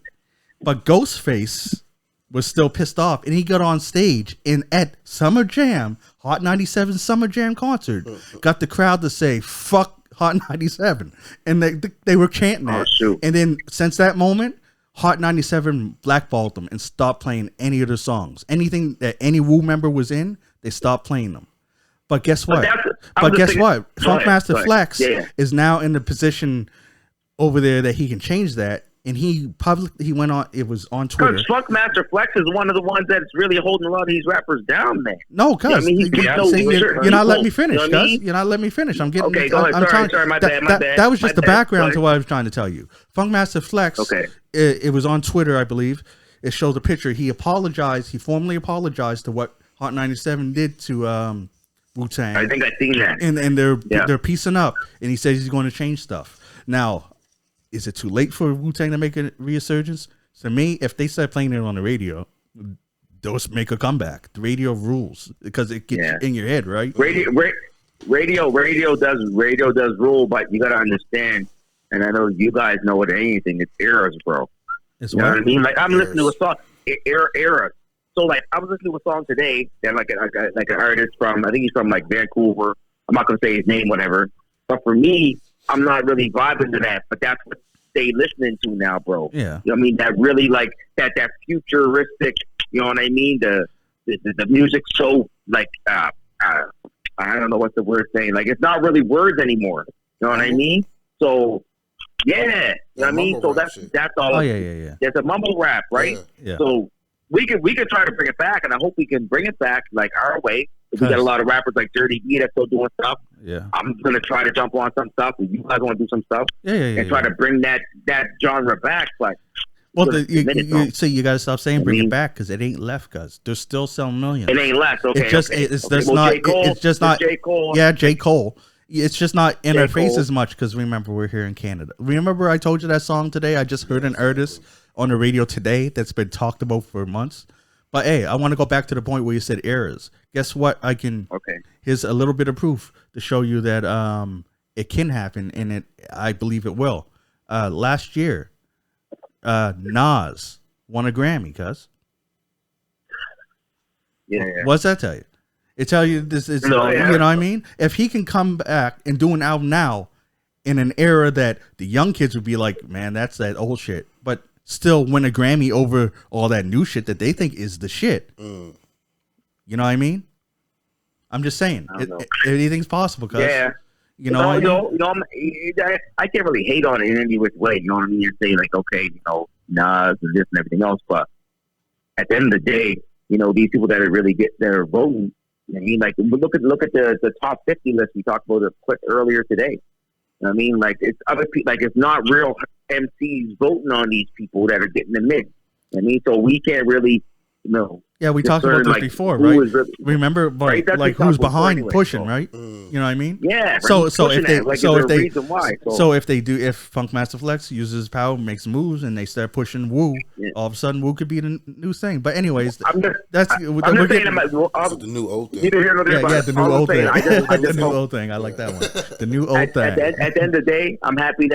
But Ghostface was still pissed off, and he got on stage and at Summer Jam, Hot 97 Summer Jam concert, got the crowd to say "fuck Hot 97," and they were chanting that. And then since that moment, Hot 97 blackballed them and stopped playing any of their songs. Anything that any Wu member was in, they stopped playing them. But guess what? Funkmaster Flex is now in the position over there that he can change that, and he went on. It was on Twitter. Because Funkmaster Flex is one of the ones that's really holding a lot of these rappers down, man. No, cuz you're not letting me finish. Cuz you're not letting me finish. I'm getting. Okay, go ahead. Sorry, my bad. That was just the background to what I was trying to tell you. Funkmaster Flex. Okay. It was on Twitter, I believe. It shows a picture. He apologized. He formally apologized to what Hot 97 did to Wu-Tang. I think I've seen that. And they're piecing up, and he says he's going to change stuff. Now, is it too late for Wu-Tang to make a resurgence? To me, if they start playing it on the radio, those make a comeback. The radio rules because it gets in your head, right? Radio does rule, but you got to understand, and I know you guys know it. Anything, it's eras, bro. You know what I mean? Like I'm listening to a song, eras. So like I was listening to a song today that like an artist from, I think he's from like Vancouver. I'm not gonna say his name, whatever. But for me, I'm not really vibing to that. But that's what they listening to now, bro. Yeah. You know what I mean? That really like that futuristic. You know what I mean? The music's so like I don't know what the word saying. Like it's not really words anymore. You know what I mean? So yeah, you know what I mean? So that's all. Oh yeah. There's a mumble rap, right? Yeah. So we can try to bring it back, and I hope we can bring it back like our way. We got a lot of rappers like Dirty E that's still doing stuff. Yeah, I'm gonna try to jump on some stuff. You guys want to do some stuff? And try to bring that genre back. But you see, you got to stop saying bring it back because it ain't left. Cause they're still selling millions. It ain't left. Okay, it's not. It's just not. J. Cole. Yeah, J. Cole. It's just not in our face as much because remember we're here in Canada. Remember I told you that song today? I just heard an artist on the radio today that's been talked about for months. But hey, I want to go back to the point where you said eras. Guess what? Here's a little bit of proof to show you that it can happen, and I believe it will. Last year, Nas won a Grammy, cuz. Yeah. What's that tell you? It tell you this is you know what I mean? If he can come back and do an album now in an era that the young kids would be like, man, that's that old shit, but still win a Grammy over all that new shit that they think is the shit. You know what I mean? I'm just saying, anything's possible. Cause, Yeah. You know, I can't really hate on it in any which way. You know what I mean? You're saying like, okay, Nas and this and everything else, but at the end of the day, these people that are really they're voting. I mean, like look at the top 50 list we talked about it earlier today. You know what I mean, like it's other people, like it's not real MCs voting on these people that are getting them in. I mean, so we can't really, Yeah, we talked about this before, right? Remember, like who's behind anyway, pushing, right? You know what I mean? Yeah. So if if Funk Master Flex uses his power, makes moves, and they start pushing Wu, all of a sudden Wu could be the new thing. But anyways, that's the new old thing. Yeah, the new old thing. The new old thing. I like that one. The new old thing. At the end of the day, I'm happy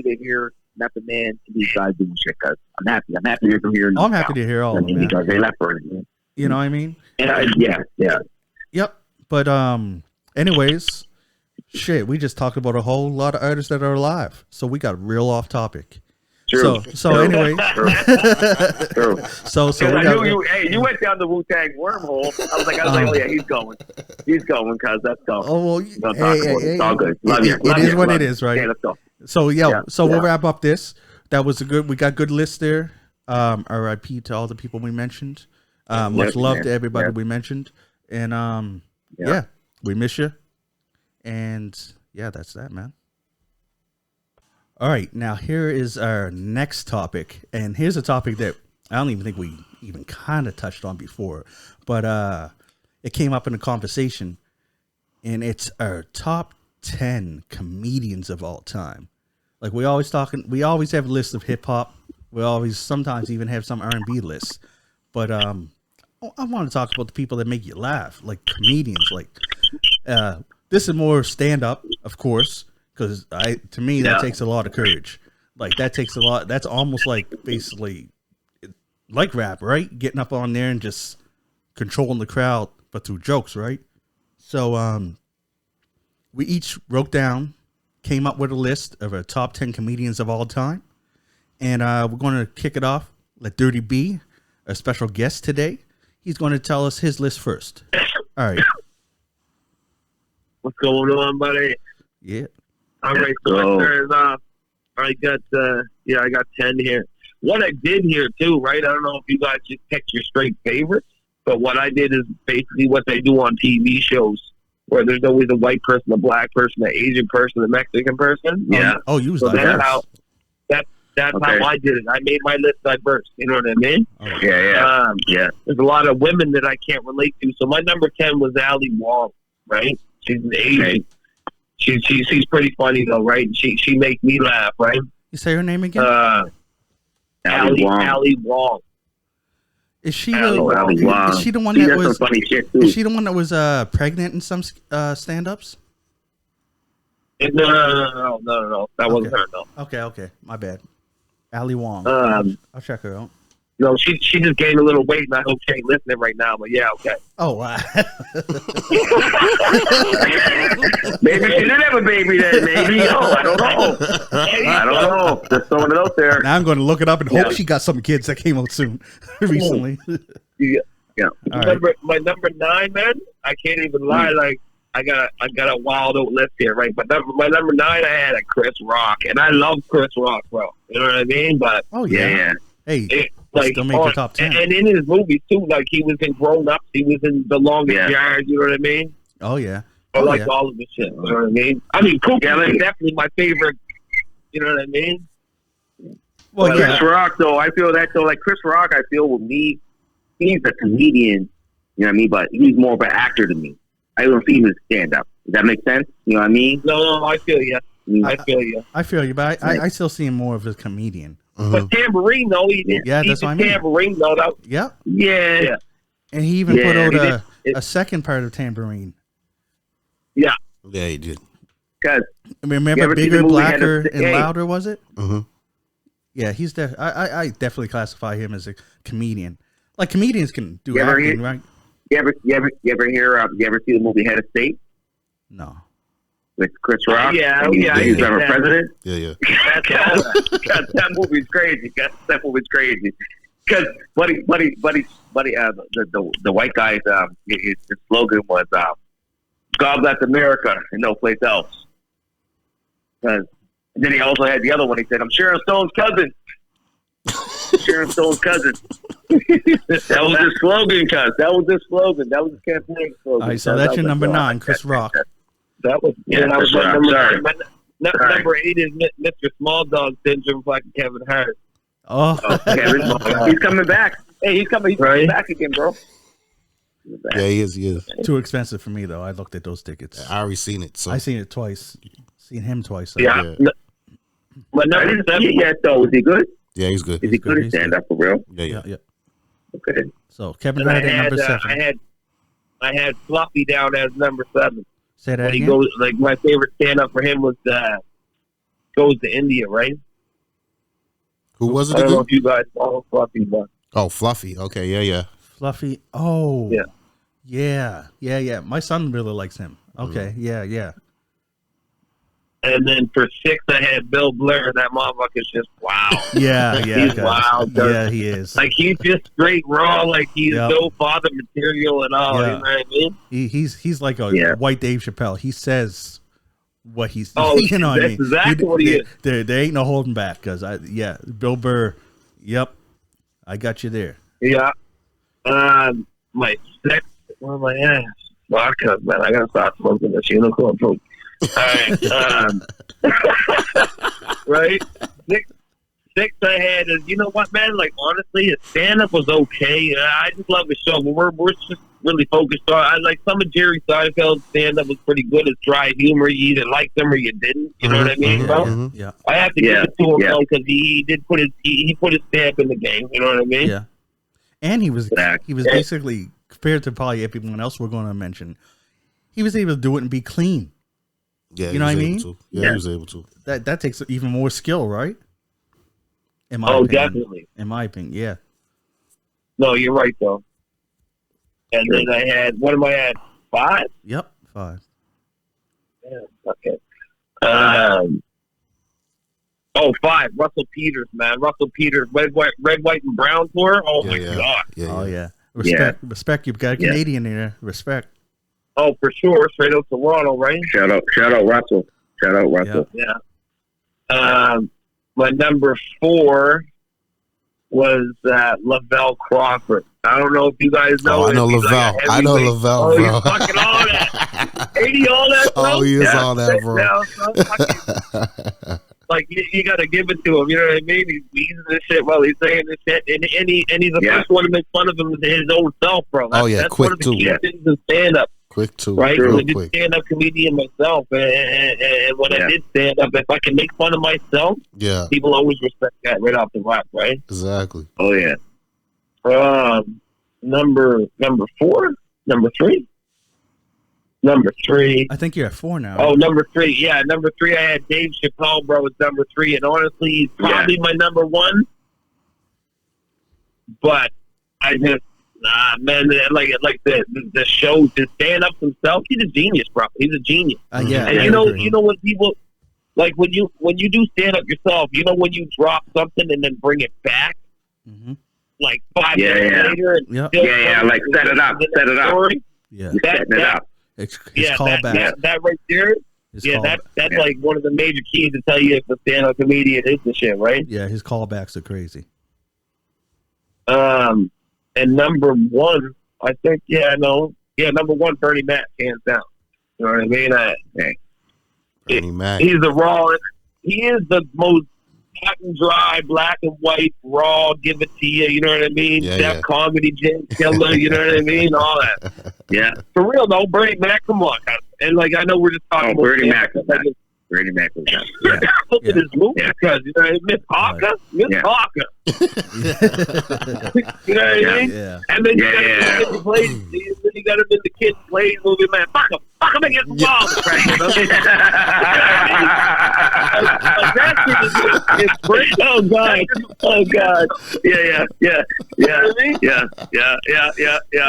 to hear Method Man and these guys doing shit because I'm happy. I'm happy to hear. I'm happy to hear all of them because they left for it. You know what I mean? Yeah. Yep. But anyways, shit. We just talked about a whole lot of artists that are alive, so we got real off topic. True. So anyway. True. So I knew you went down the Wu-Tang wormhole. I was like, oh yeah, he's going, cuz let's go. Oh well, it's all good. It is what it is, right? Okay, let's go. So we'll wrap up this. That was we got good lists there. RIP to all the people we mentioned. Much love to everybody we mentioned. And we miss you. And that's that, man. All right, now here is our next topic. And here's a topic that I don't even think we even kind of touched on before, but it came up in a conversation, and it's our top 10 comedians of all time. Like we always have a list of hip hop. We always sometimes even have some R&B lists. But I want to talk about the people that make you laugh, like comedians. Like this is more stand up, of course, because to me that takes a lot of courage. Like that takes a lot. That's almost like basically like rap, right? Getting up on there and just controlling the crowd, but through jokes, right? So we each came up with a list of our top 10 comedians of all time. And we're going to kick it off. Let Dirty B, our special guest today, he's going to tell us his list first. All right. What's going on, buddy? Yeah. All right, so I got 10 here. What I did here, too, right? I don't know if you guys just picked your straight favorites, but what I did is basically what they do on TV shows, where there's always a white person, a black person, an Asian person, a Mexican person. Yeah. Oh, you was so diverse. That's how I did it. I made my list diverse. You know what I mean? Oh. Yeah. There's a lot of women that I can't relate to. So my number 10 was Ali Wong, right? She's an Asian. Okay. She's pretty funny though, right? She makes me laugh, right? You say her name again? Ali Wong. Is she Ali Wong. Is she the one that was some funny shit too. Is she the one that was pregnant in some stand-ups? No. That wasn't her, no. Okay. My bad. Ali Wong. I'll check her out. No, she just gained a little weight, and I hope she ain't listening right now. But yeah, okay. Oh, wow. Maybe she did have a baby then. Maybe. Oh, I don't know. Just throwing it out there. Now I'm going to look it up and hope she got some kids that came out soon, recently. Yeah. My number 9, man. I can't even lie. Like I got a wild old list here, right? But my number 9, I had a Chris Rock, and I love Chris Rock, bro. You know what I mean? But yeah. Hey. Still make the top 10. And in his movies too, like he was in Grown Ups, he was in The Longest Yard. You know what I mean? Oh yeah. I like all of this shit. You know what I mean? Pookie is definitely my favorite. You know what I mean? Well, Chris Rock though, I feel that though. Like Chris Rock, I feel with me, he's a comedian. You know what I mean? But he's more of an actor to me. I don't see him as stand up. Does that make sense? You know what I mean? No, I feel you. I feel you, but I still see him more of a comedian. But Tambourine, though, that's what I mean. Tambourine, though. Yeah. And he even put out a second part of Tambourine. Yeah. Yeah, he did. Because remember Bigger, Blacker, and Louder, was it? Mm-hmm. Yeah, he's I definitely classify him as a comedian. Like comedians can do acting, right? You ever see the movie Head of State? No. with Chris Rock. Yeah, he's yeah, running for president. Yeah. That movie's crazy. That movie's crazy. Because the white guy's his slogan was "God bless America and no place else." And then he also had the other one. He said, "I'm Sharon Stone's cousin." Sharon Stone's cousin. That was his slogan, cuz. That was his slogan. That was his campaign slogan. All right, so that's your number 9, Chris Rock. That was Chris Rock. Number 8 is Mr. Small Dog Syndrome, fucking Kevin Hart. Oh, he's coming back. Hey, he's coming back again, bro. Yeah, he is. Too expensive for me though. I looked at those tickets. I already seen it. So I seen it twice. Seen him twice. So. Yeah. But I didn't see it yet, though. Was he good? Yeah, he's good. Is he good at stand up for real? Yeah. Okay. So Kevin Hart at number 7. I had Fluffy down as number 7. Say that When he again. goes, like my favorite stand up for him was Goes to India, right? Who was it I don't know again? if you guys follow Fluffy, but Oh, Fluffy. Okay, yeah. Fluffy. Oh, Yeah. yeah. My son really likes him. Okay, Mm-hmm. yeah. and then for 6 I had Bill Blair. That motherfucker's just wow. Yeah, He's guys. wild. Yeah, he is. Like he's just straight raw. Like he's no father material at all. Yeah. You know what I mean? He's like a white Dave Chappelle. He says what he's. Oh, you know what I that's mean? exactly what he is. There ain't no holding back because Bill Burr. Yep, I got you there. Yeah. My 6th. What am I at? Vodka, man. I gotta stop smoking this unicorn fruit. All right. Right. 6 I had is, you know what, man? Like honestly, his stand up was okay. I just love his show, but we're just really focused on. I like some of Jerry Seinfeld's stand up was pretty good. His dry humor, you either liked him or you didn't. You know what I mean? Bro? Yeah. I have to give it to him though because he did put his stamp in the game. You know what I mean? Yeah. And he was basically, compared to probably everyone else we're going to mention, he was able to do it and be clean. Yeah, you know what I mean? Yeah, he was able to. That takes even more skill, right? In my opinion. Definitely. In my opinion, yeah. No, you're right though. And then I had, what am I at? 5? Yep, 5. Yeah, okay. 5. Russell Peters, man. Russell Peters, red, white, and brown tour. Oh my god. Yeah. Respect. You've got a Canadian in there. Respect. Oh, for sure. Straight out Toronto, right? Shout out Russell. Yeah. My number 4 was Lavelle Crawford. I don't know if you guys know. I know Lavelle. Oh, bro. he's fucking all that. Ain't he all that, bro? Oh, he is all that, bro. Like you got to give it to him. You know what I mean? He's using this shit while he's saying this shit, and he's the first one to make fun of him his own self, bro. That's quick one of the key too. things in stand up. Quick too, right? real I did quick. stand up comedian myself, and when I did stand up, if I can make fun of myself, people always respect that right off the bat, right? Exactly. Oh yeah. Number 4, number 3. Number 3. I think you're at 4 now. Oh, number 3. Yeah, number 3. I had Dave Chappelle, bro, was number 3, and honestly, he's probably my number 1. But I just, man, like the show, to stand up himself, he's a genius, bro. He's a genius. And you know when people, like when you do stand up yourself, you know when you drop something and then bring it back, like 5 minutes later, and like set it up. Story, setting it up. It's callback. That right there. That's like one of the major keys to tell you if the stand-up comedian is the shit, right? Yeah, his callbacks are crazy. And number 1, I think, number 1, Bernie Mac, hands down. You know what I mean? Bernie Mac. He is the most cut and dry, black and white, raw, give it to you, you know what I mean? That comedy, Jim Killer, you know what I mean? All that. Yeah. For real, though, Bernie Mac, come on. And, like, I know we're just talking about Bernie Mac. Bernie Mac was that. Look at his movie because, you know, Miss Parker. You know what I mean? Yeah. And then you got him in the Kid Plays movie, man. Fuck him against the wall. It's great. Oh God. Yeah.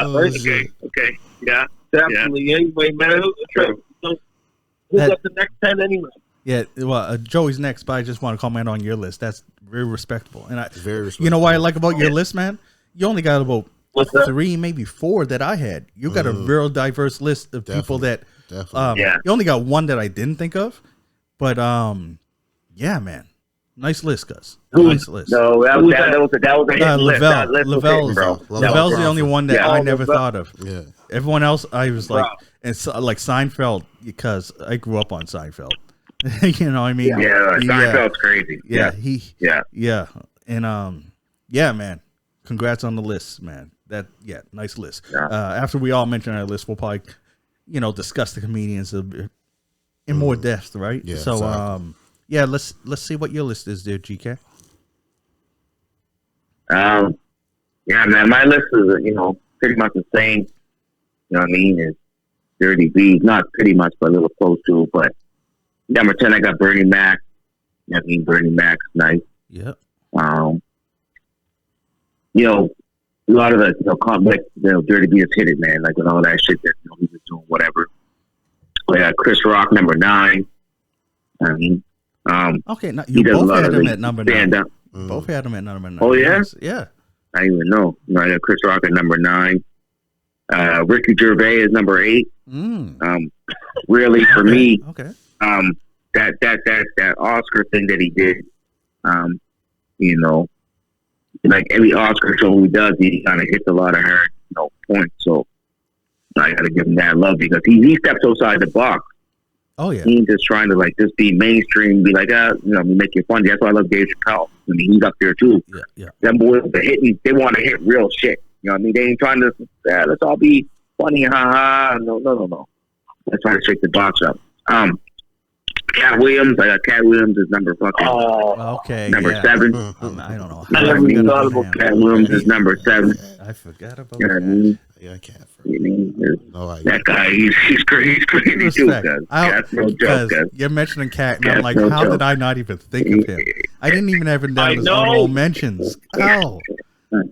Oh, okay. Yeah. Definitely. Anyway, man. Who That- got the next 10 anyway? Yeah, well, Joey's next, but I just want to comment on your list. That's very respectable. And Very respectful. you know what I like about your list, man? You only got about What's that? 3, maybe 4 that I had. You got a real diverse list of people that. Definitely. Yeah. You only got one that I didn't think of, but yeah, man, nice list, Gus. Nice list. No, that was a hit list. That list was Lavelle's, hitting, bro. Lavelle's the only one that Yeah. I never thought of. Yeah. Everyone else, I was like, Wow. and so, like Seinfeld, because I grew up on Seinfeld. You know what I mean? Yeah, Seinfeld's crazy. Yeah, Yeah. and yeah, man. Congrats on the list, man. Nice list. Yeah. After we all mention our list, we'll probably, discuss the comedians in more depth, right? Yeah, So, exactly. let's see what your list is, there, GK. Yeah, man, my list is, pretty much the same. You know what I mean? It's Dirty B. Not pretty much, but a little close to it. But number 10, I got Bernie Mac. You know what I mean? Bernie Mac's nice. Yep. A lot of the complex, Dirty B has hit it, man. Like with all that shit that he was doing, whatever. We got Chris Rock, number 9. I mean, Okay, now, he you does a both lot had of him the at number 9. stand-up. Both had him at number 9. Oh, yeah? Yeah. I didn't even know. I got Chris Rock at number 9. Ricky Gervais is number 8. Really, for me, Okay. that Oscar thing that he did, like every Oscar show he does, he kind of hits a lot of hard, points. So I got to give him that love because he steps outside the box. Oh, yeah. He ain't just trying to just be mainstream, be like, make it funny. That's why I love Dave Chappelle. I mean, he's up there too. Yeah. Them boys are hitting. They want to hit real shit. You know what I mean? They ain't trying to. Let's all be funny, haha. No. Let's try to shake the box up. Cat Williams. I got Cat Williams is number fucking Okay. number yeah. 7. I don't know. I never forgot thought about about him. Cat Williams is number 7. I forgot about You know what I that. mean? Yeah, I can't. You mean, No idea. that guy, he's crazy. He's crazy too, Respect. guys. That's no joke, Because guys. you're mentioning Cat, and I'm Cat's like, no how joke. did I not even think of him? I didn't even have him down I as know. honorable mentions. How?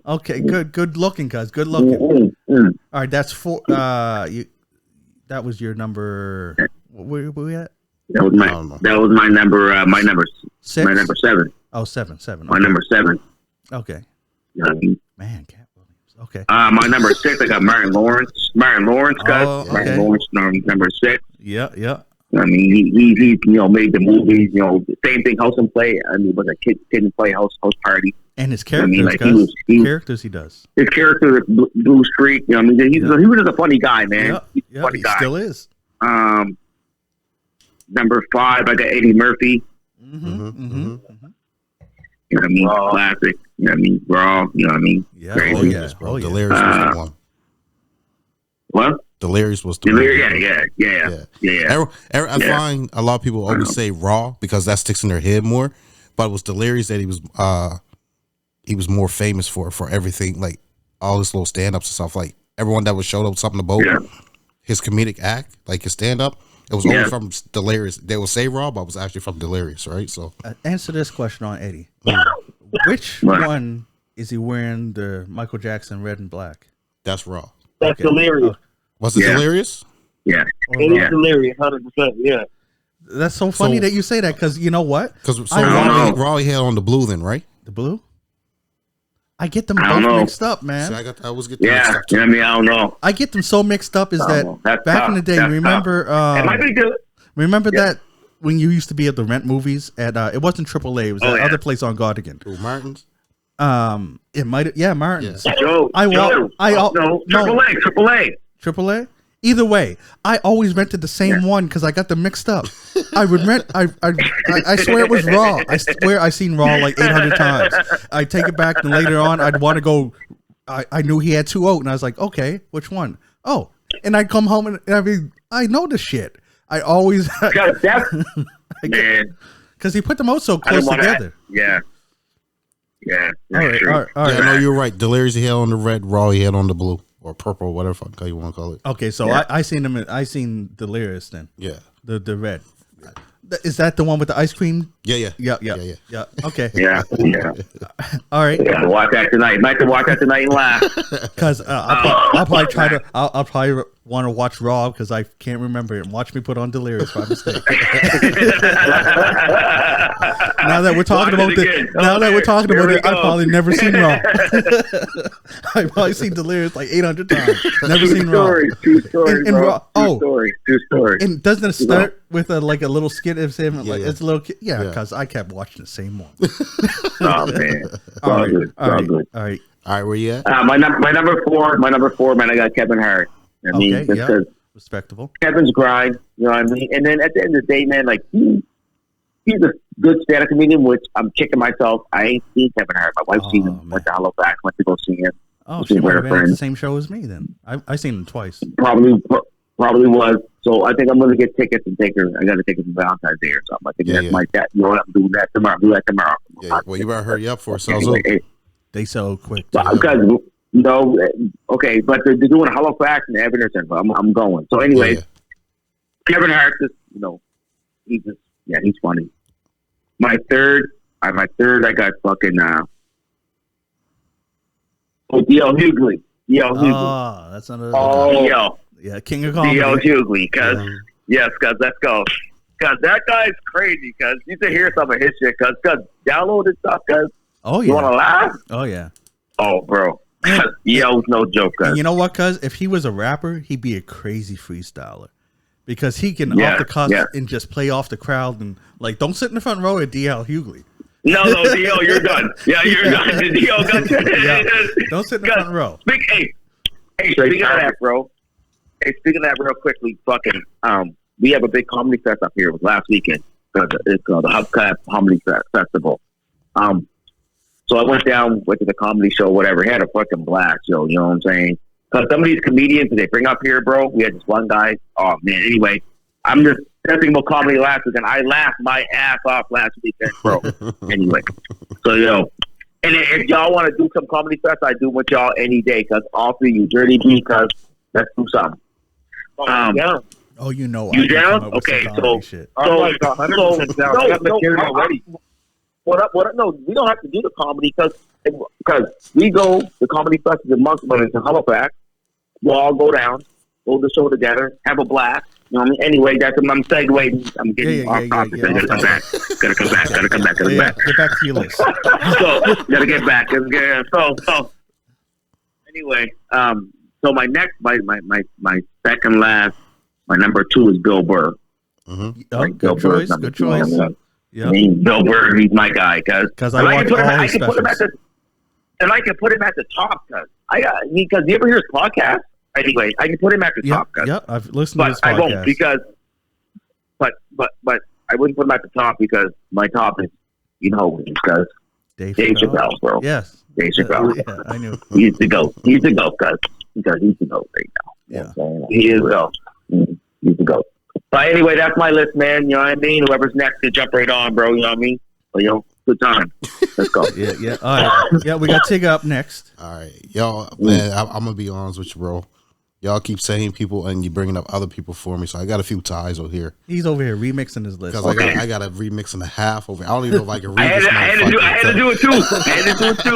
Okay, good looking, cuz. Good looking. Mm. All right, that's 4. That was your number. Where we at? That was I don't know. my number. My number 6? My number 7. Oh, 7. My Okay. number 7. Okay. You know what I mean? Man, Cat Williams. Okay. My number 6, I got Martin Lawrence. Martin Lawrence, guys. Oh, okay. Martin Lawrence, number 6. Yeah. I mean, he made the movies. Same thing. House and Play. I mean, was a kid and play House Party. And his I characters, mean, like, guys. he was- Characters he does. His character, Blue Streak. You know, what I mean, he was just a funny guy, man. He's a Yeah, funny he guy. still is. Number 5, I got Eddie Murphy. Mm-hmm. Mhm, Mm-hmm. mhm. You know what I mean? Raw. Classic. You know what I mean? Raw. You know what I mean? Yeah. Crazy. Oh, yeah. Bro. Oh, yeah. Delirious was the one. What? Delirious was the Yeah. I find a lot of people always say Raw because that sticks in their head more, but it was Delirious that he was more famous for everything, like all his little stand-ups and stuff. Like everyone that was showed up with something about Yeah. his comedic act, like his stand-up, it was Yeah. only from Delirious. They will say Raw, but it was actually from Delirious, right? So Answer this question on Eddie. Which What? one is he wearing the Michael Jackson red and black? that's Raw. That's Okay. hilarious. Was it Yeah. Delirious? Yeah. Or It Raw? is hilarious, 100%. Yeah. That's so funny So- that you say that because you know what? Because I don't know. Raw he had on the blue then, right? The blue? I get them I don't both know. mixed up, See, man. I always get the mixed Yeah. up You know too. what I mean? I don't know. I get them so mixed up is I that don't know. That's back tough. in the day, That's remember It might be good. remember Yeah. that when you used to be able to rent movies at it wasn't AAA, it was Oh, that yeah. other place on Gaudigan. Ooh, Martins. It might Martin's. Joe. I Joe. wa- no. no. AAA. AAA. Either way, I always rented the same one because I got them mixed up. I would rent. I swear it was Raw. I swear I seen Raw like 800 times. I take it back, and later on, I'd want to go. I knew he had 2 out, and I was like, okay, which one? Oh, and I'd come home and I know the shit. I always Man. because he put them out so I close don't want together. Yeah. Yeah. All right, True. all right, all Yeah, right. no, you're right. Delirious he had on the red, Raw he had on the blue or purple, whatever fuck you want to call it. Okay, so Yeah. I seen him. I seen Delirious then. Yeah, The red. Is that the one with the ice cream? yeah. Yeah. Okay. Yeah. Yeah. All right. Yeah. Watch that tonight. Might have to watch that tonight and laugh. Because I'll probably try to. I'll probably want to watch Raw because I can't remember it. And watch me put on Delirious by mistake. Now that we're talking about it, I've probably never seen Raw. I've probably seen Delirious like 800 times. Never seen Raw. True story, And bro. Raw. True story. And doesn't it start with a little skit of him? Yeah, Like yeah. it's a little kid. Yeah, because I kept watching the same one. Oh man, All right, good. all right, Good. all right. All right, where you at? My number four, man. I got Kevin Hart. I mean, Okay, just yeah, 'cause respectable. Kevin's grind, you know what I mean? And then at the end of the day, man, like he's a good stand-up comedian, which I'm kicking myself. I ain't seen Kevin Hart. My wife's seen him. Man. Went to Halifax, went to go see him. Oh, See she might where have her been at the friends same show as me then. I seen him twice. probably was. So I think I'm gonna get tickets and take her. I got to take her for Valentine's Day or something. I think that's my dad. You know what? I'm doing that tomorrow. Do that tomorrow. Yeah, well, you better hurry up for it. Anyway, They sell quick. because okay, but they're doing Halifax and Evanston. I'm going. So anyway, Yeah. Kevin Hart, he's funny. My third, I got fucking D.L. Hughley. D.L. Hughley. Oh, that's another. D.L. Yeah, King of Comedy. D.L. Hughley, cause let's go. Cause that guy's crazy. Cause you should hear some of his shit. Cause download this stuff. Cause Oh you yeah. want to laugh? Oh yeah. Oh, bro. D.L.'s no joke. Cause And you know what? Cause if he was a rapper, he'd be a crazy freestyler. Because he can off the cuff and just play off the crowd and like don't sit in the front row at D.L. Hughley. No, D.L., you're done. Yeah, you're done. D.L. got Yeah. Don't sit in the front row. Hey, speaking of that, bro. Hey, speaking of that, real quickly, fucking, we have a big comedy fest up here. It was last weekend. It's called the Hubcap Comedy Festival. So I went to the comedy show, whatever. Had a fucking blast, yo. You know what I'm saying? Because some of these comedians that they bring up here, bro. We had this one guy. Oh man. Anyway, I'm just thinking about comedy last weekend. I laughed my ass off last weekend, bro. Anyway, so and if y'all want to do some comedy fest, I do with y'all any day. Because all for you, Dirty B. Because let's do something. Oh, you know. You I can down? come up with Okay, some so comedy shit. I'm like 100% down. I got material already. No, we don't have to do the comedy because we go the comedy fest is in Moncton, it's in Halifax. We'll all go down, hold the show together, have a blast. You know what I mean? Anyway, I'm segueing. I'm getting off topic. I gotta come back. Gotta come back. Get back to your list. So gotta get back. So anyway, so my next, my second last, my number two is Bill Burr. Mm-hmm. Oh, Like, Bill good Burr's choice. number Good two. choice. Yeah. I mean, Bill Burr, he's my guy. Because I watch all his specials. And I can put him at the top because you ever hear his podcast? Anyway, I can put him at the top. Yeah, I've listened to his but podcast. I won't because, but I wouldn't put him at the top because my top is, because Dave Chappelle, bro. Yes. Dave Chappelle. Yeah, I knew. He's the GOAT. He's the GOAT, because he's the GOAT right now. Yeah. You know what I'm saying? He is the GOAT. He's the GOAT. But anyway, that's my list, man. You know what I mean? Whoever's next can jump right on, bro. You know what I mean? But, good time. Let's go. Yeah. All right. Yeah, we got Tig up next. All right, y'all, man, I'm gonna be honest with you, bro. Y'all keep saying people and you bringing up other people for me, so I got a few ties over here He's over here remixing his list. because I got a remix and a half over. I don't even know if I can read I this. had to do it too.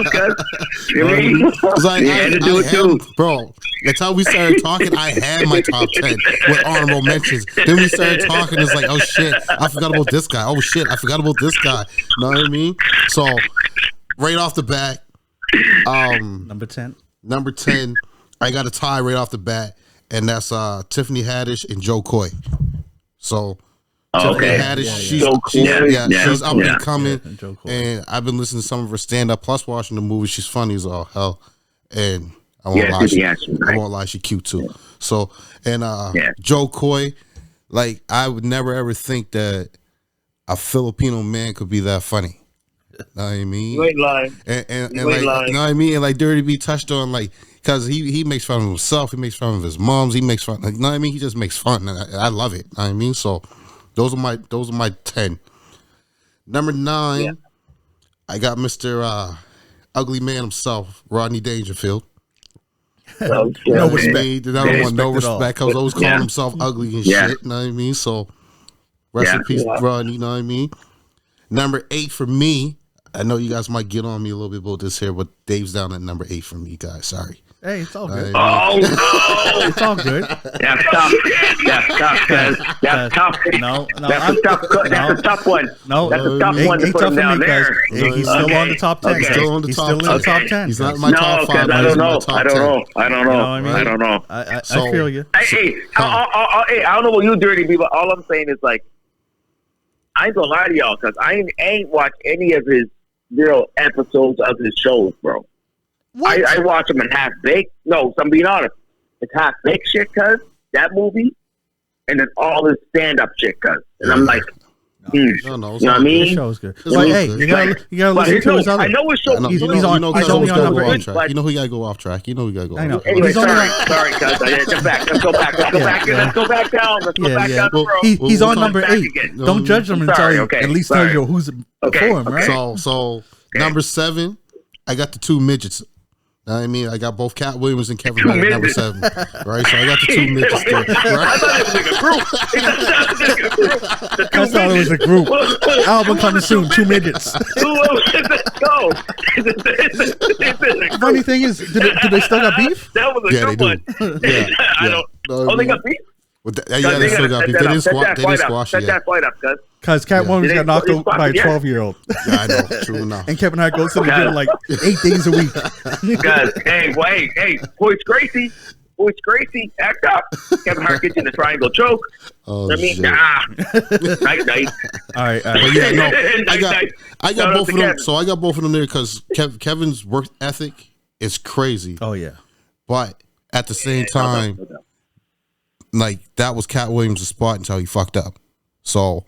Cuz. You know what I mean? I had to do it too. Bro. That's how we started talking. I had my top 10 with honorable mentions. Then we started talking. It's like, oh shit, I forgot about this guy. Oh shit, I forgot about this guy. You know what I mean? So, right off the bat, Number 10. number 10, I got a tie right off the bat, and that's Tiffany Haddish and Joe Coy. So, Tiffany Haddish, she's up and coming, and Joe Coy. and I've been listening to some of her stand-up, plus watching the movie. She's funny as all hell, and I won't lie, she cute too. So, and Joe Coy, like, I would never ever think that a Filipino man could be that funny. Know what I mean? You ain't lying. And You like, ain't lying. you know what I mean? And like Dirty B touched on, like, because he makes fun of himself, he makes fun of his moms, he makes fun, like, you know what I mean? He just makes fun, and I love it. You know what I mean? So those are my 10. Number 9, I got Mr. Ugly Man himself, Rodney Dangerfield. No respect. No respect. I was always calling himself ugly and shit. You know what I mean? So rest in peace, Rodney. You know what I mean? Number 8 for me. I know you guys might get on me a little bit about this here, but Dave's down at number 8 for me, guys. Sorry. Hey, it's all good. Oh no! It's all good. That's tough. That's tough, cuz. That's tough. No, That's a tough. That's a tough one. No, that's a tough one to ain't put tough him for down me, guys. there. Hey, he's still on the top 10. Okay. Still on the He's top still in the 10. top 10. He's not in guys. my No, top 5. cuz but I he's don't in my know. top I don't 10. know. I don't You know know. what I mean? I don't know. I So- feel you. Hey, I don't know what you dirty people. All I'm saying is like, I ain't gonna lie to y'all because I ain't watched any of his real episodes of his shows, bro. What? I watch them in half baked. No, I'm being honest. It's half baked shit, cuz that movie, and then all this stand up shit, cuz, and I'm like, No, it's you know all what I good. His mean? show's good. It's But all hey, good. you gotta But listen his to his show, other. I know his show. I know, He's you on- know, he's you know, only Kevin's on gotta number go off 8. track. You know he gotta go off track. You know he gotta go. I know. Off. Anyway, He's only sorry, on- sorry, cuz. Let's back. Let's go back. Let's go back. Yeah. Let's go back down. Let's go Yeah, back yeah. down the Well, road. He's We'll on come number back 8. again. Don't judge him until Sorry, he okay, at least sorry. tells you who's before him, right? So number 7, I got the 2 midgets. Know what I mean, I got both Cat Williams and Kevin Hart at number 7, right? So I got the 2 midgets there, I right? thought it was like a group. I thought it was a group. Album coming soon. 2 midgets. Let's go. Funny thing is, do they still got beef? That was a Yeah, they good do. one. Yeah, I yeah. don't. No, Oh, they got beef. Yeah, they still got beef. They didn't squash Set it. that fight up, cuz. Because Cat Williams They got knocked didn't out by a squash it yet. 12-year-old. Yeah, I know. True enough. And Kevin Hart goes to the Okay. gym like 8 days a week. Guys, hey, Boyce Gracie, act up. Kevin Hart gets in the triangle choke. Oh, I mean, shit. night. All right. But yeah, no, I got Shout out both to of them. Kevin. So I got both of them there because Kevin's work ethic is crazy. Oh, yeah. But at the same time, like that was Cat Williams' spot until he fucked up. So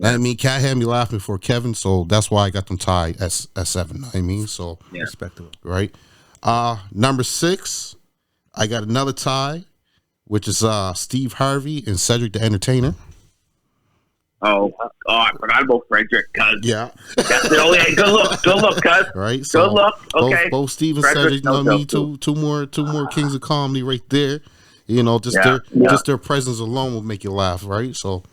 I mean, Cat had me laughing for Kevin, so that's why I got them tied at 7. I mean, so Respectable. right. Number 6, I got another tie, which is Steve Harvey and Cedric the Entertainer. Oh, I forgot about Frederick, cuz. Yeah. That's the only good look, cuz. Right. Good luck. Okay. Both Steve and Frederick Cedric, you know what I mean? knows Two more kings of comedy right there. You know, just Yeah. their presence alone will make you laugh, right? So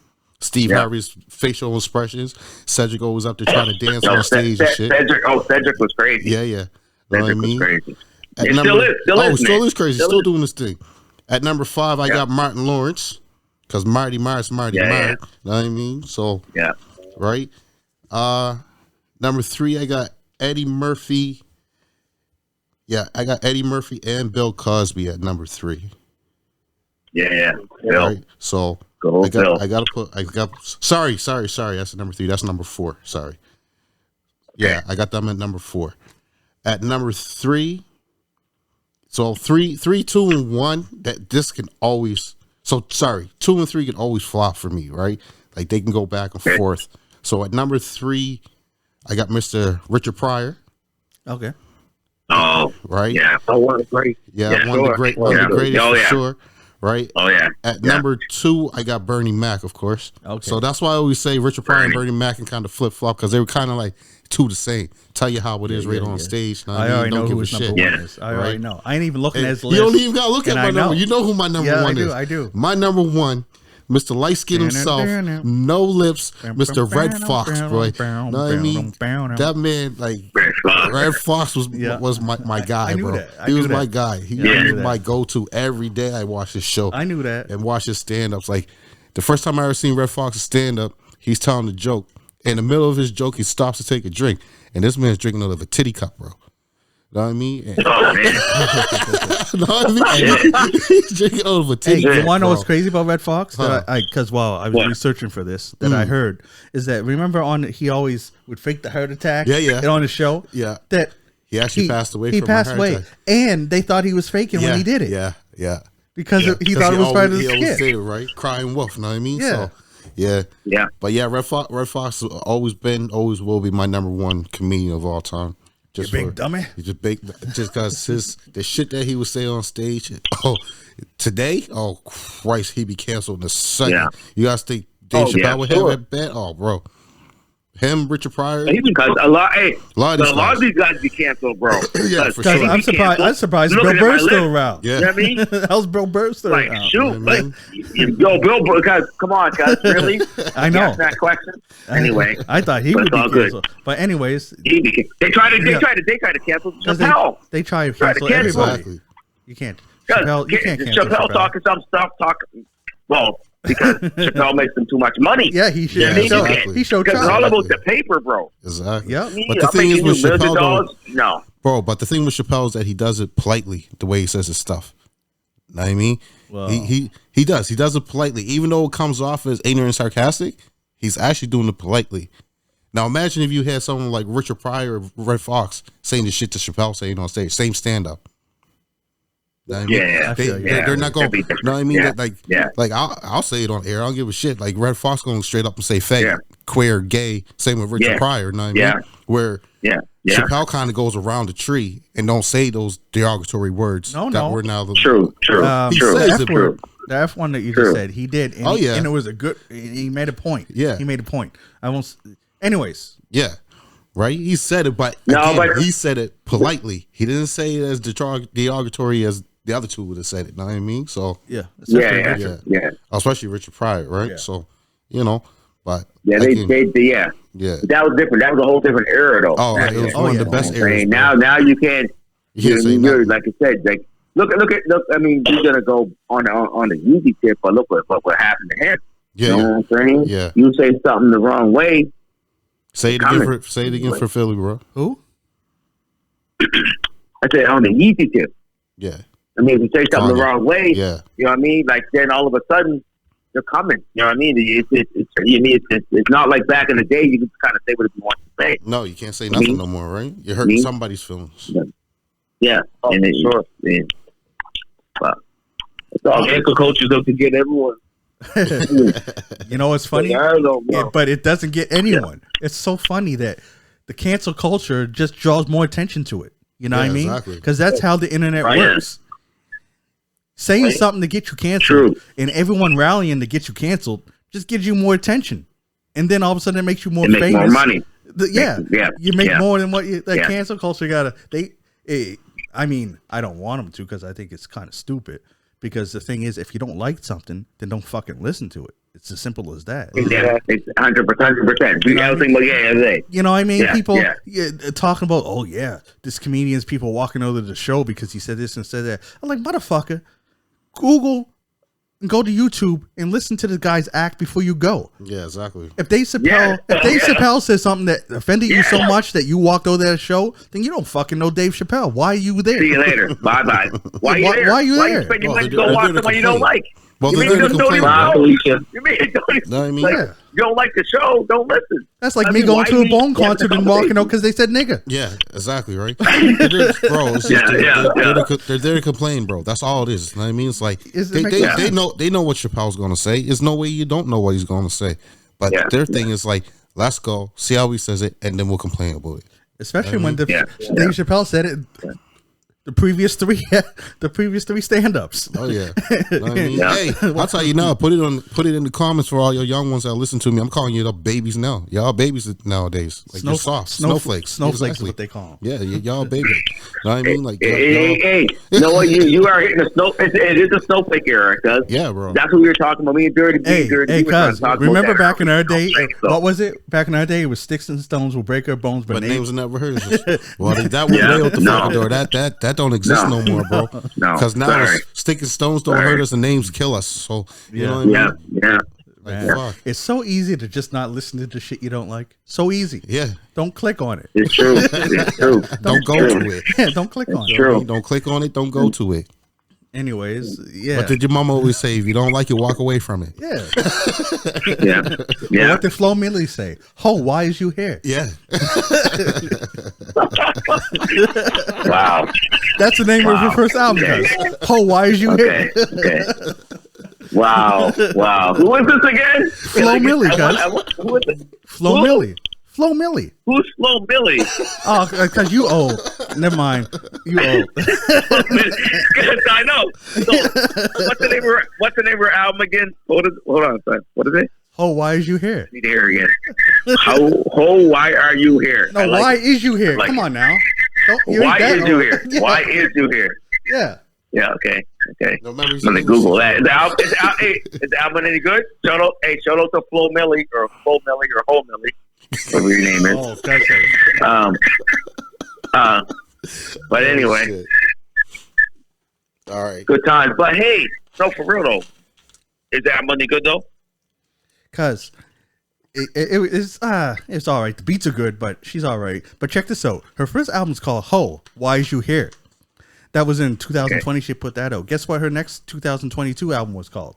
Steve Yeah. Harvey's facial expressions, Cedric always up there trying to dance on stage and shit. Cedric was crazy. Yeah. Know what I Cedric mean? was crazy. At It number- still is. Still is, still man. is crazy. Still Still is. doing this thing. At number 5, I got Martin Lawrence because Marty Martin. Yeah. Know what I mean? So Yeah. right. Number 3, I got Eddie Murphy. Yeah, I got Eddie Murphy and Bill Cosby at number 3. Yeah. Bill. Right. So Go Bill. I got sorry. That's number 3. That's number 4. Sorry. Yeah, I got them at number 4. At number 3, so 3, 2, and 1. That this can always. So sorry, 2 and 3 can always flop for me, right? Like they can go back and forth. So at number 3, I got Mr. Richard Pryor. Okay. Oh, right. yeah. Oh, one of the great. Yeah, Yeah, one of the sure. one of the greatest Oh, for yeah. sure. Right. Oh, yeah. At Yeah. number 2, I got Bernie Mac, of course. Okay. So that's why I always say Richard Pryor and Bernie Mac can kind of flip flop because they were kind of like two the same. Tell you how it is right on stage. Know what I already Don't know give who a his shit. number 1 Yeah. is. I already know. I ain't even looking at his You list. don't even gotta look at And my I know. number. You know who my number Yeah, 1 I is. do, I do. My number 1, Mr. Light Skin himself, no lips, Mr. Red Fox, boy. Know what I mean? That man, like Red Fox was my guy, I knew bro. that. I He was knew my that. guy. He Yeah, I knew was that. my go-to every day. I watch his show. I knew that. And watch his stand-ups. Like the first time I ever seen Red Fox's stand-up, he's telling a joke. In the middle of his joke, he stops to take a drink, and this man's drinking out of a titty cup, bro. Know what I mean? And, Oh, man. know what I mean? He's drinking out of a Hey, titty cup. you want to know bro. what's crazy about Red Fox? Huh. That because while I was What? researching for this, that I heard is that remember he always would fake the heart attack. Yeah. On his show. Yeah. That He actually passed away He from a passed heart away, attack. and they thought he was faking when he did it. Yeah. Because he Because thought it was part of the he always skit. did it, right? Crying wolf, know what I mean? Yeah. So, yeah. Yeah. But yeah, Red Fox has always will be my number 1 comedian of all time. Just You big dummy. He's just big, just because the shit that he would say on stage. Oh, today, oh Christ, he'd be canceled in a second. Yeah. You guys think Dave Oh, Chappelle yeah, would sure. have that bet? Oh, bro, him, Richard Pryor. Because a lot of these guys be canceled, bro. Yeah, for Because sure. I'm surprised. I'm surprised Looking Bill at my Burr's still list. around. Yeah. You know what I mean? How's Bill Burr still Like, around? shoot. Yeah, Like, man. yo, Bill, guys, come on, guys. Really? I know. Ask that question. Anyway. I thought he But would it's be all good. canceled. But anyways, They tried to cancel because Chappelle. they try to Try to cancel cancel. everybody. Exactly. You can't. Because You can't cancel Chappelle talking some stuff. Well, because Chappelle makes them too much money. Yeah, he should. Yeah, exactly. He showed Because it's child. all about the paper, bro. Exactly. Yeah. But the thing is with Chappelle, though, no. bro. But the thing with Chappelle is that he does it politely, the way he says his stuff. Know what I mean? Well, He does it politely, even though it comes off as ignorant and sarcastic. He's actually doing it politely. Now imagine if you had someone like Richard Pryor or Red Fox saying the shit to Chappelle saying on stage, same stand up. Yeah, they're not going. You know what I mean? Yeah. Like I'll say it on air. I don't give a shit. Like Red Fox going straight up and say faggot, queer, gay. Same with Richard Pryor. You know what I mean? Where Chappelle kind of goes around the tree and don't say those derogatory words. No. We're now True. He the says F it. word, the F one that you just said, he did. And and it was a good. He made a point. Yeah, he made a point. I won't. Anyways. Yeah. Right, he said it, but he said it politely. He didn't say it as derogatory as the other two would have said it. Know what I mean? So yeah. Especially Richard Pryor, right? Yeah. So but yeah, again, yeah. That was different. That was a whole different era, though. Oh, it was one of the best eras. Now you can't. You're like I said, like look. I mean, you're gonna go on the Yeezy tip, but look what happened to him. Yeah, you know what I'm saying? Yeah. You say something the wrong way. Say it again for Philly, bro. Who? I said on the Yeezy tip. Yeah. I mean, if you say something the wrong way, yeah. You know what I mean? Like then all of a sudden they're coming. You know what I mean? It's not like back in the day you can kind of say what you want to say. No, you can't say nothing no more, right? You're hurting somebody's feelings. Yeah. Sure. Well, it's all cancel culture though to get everyone. You know what's funny? But it doesn't get anyone. It's so funny that the cancel culture just draws more attention to it. You know what I mean? Exactly. Because that's how the internet works. Saying something to get you canceled and everyone rallying to get you canceled just gives you more attention. And then all of a sudden it makes you more famous. More money. You make more than what cancel culture gotta. I mean, I don't want them to because I think it's kind of stupid. Because the thing is, if you don't like something, then don't fucking listen to it. It's as simple as that. Yeah, it's 100%. You know what I mean? People talking about, this comedian's people walking over the show because he said this and said that. I'm like, motherfucker, Google and go to YouTube and listen to the guy's act before you go. Yeah, exactly. If Dave Chappelle says something that offended you so much that you walked over that show, then you don't fucking know Dave Chappelle. Why are you there? See you later. Bye. Why are you there? Why you spend your money to go watch somebody you don't like? Well, you they're don't even know. You mean you don't like the show? Don't listen. That's like me going to a Bone concert and walking out because they said nigga. Yeah, exactly, right? They're there to complain, bro. That's all it is. You know what I mean? It's like they know what Chappelle's going to say. There's no way you don't know what he's going to say. But their thing is like, let's go, see how he says it, and then we'll complain about it. Especially when Dave Chappelle said it. The previous three stand-ups. Oh yeah. I mean, hey, I'll tell you now. Put it in the comments for all your young ones that listen to me. I'm calling you the babies now. Y'all babies nowadays. Like you're soft. Snowflakes. Snowflakes is what they call them. Yeah, y'all babies. You know what I mean? Like hey. You know what? You are hitting a snow. It is a snowflake era, cuz. Yeah, bro. That's what we were talking about. Me and Dirty. Hey, cuz. Remember back in our day? What was it? Back in our day, it was sticks and stones will break our bones, but names never heard of this. Well, that was way out the fucking door. That don't exist no more, bro. Because now stick and stones don't hurt us and names kill us. So you know what I mean? Yeah. Like, it's so easy to just not listen to the shit you don't like. So easy. Yeah. Don't click on it. It's true. It's true. Don't go to it. Yeah, don't click on it. True. Don't click on it. Don't go to it. Anyways, yeah. What did your mama always say? If you don't like it, walk away from it. Yeah. Yeah. What did Flo Millie say? Ho, why is you here? Yeah. Wow. That's the name of her first album, guys. Ho, why is you here? Okay. Wow. Who is this again? Flo Millie, guys. Who is it? Flo Millie. Flo Millie. Who's Flo Millie? Oh, because you old. Never mind. You old. I know. So, what's the name of her album again? Hold on, son. What is it? Oh, why is you here? Need to hear again. Why are you here? No, why is you here? Come on now. Why is you here? Yeah. Why is you here? Yeah. Yeah. Okay. No, I'm gonna Google that. Is the album any good? Shout out to Flo Millie or Ho Millie, whatever your name is. Oh, But anyway. All right. Good times. But hey, no, for real though. Is that money good though? Cause it's all right. The beats are good, but she's all right. But check this out. Her first album's called Ho, Why Is You Here? That was in 2020. Okay. She put that out. Guess what her next 2022 album was called?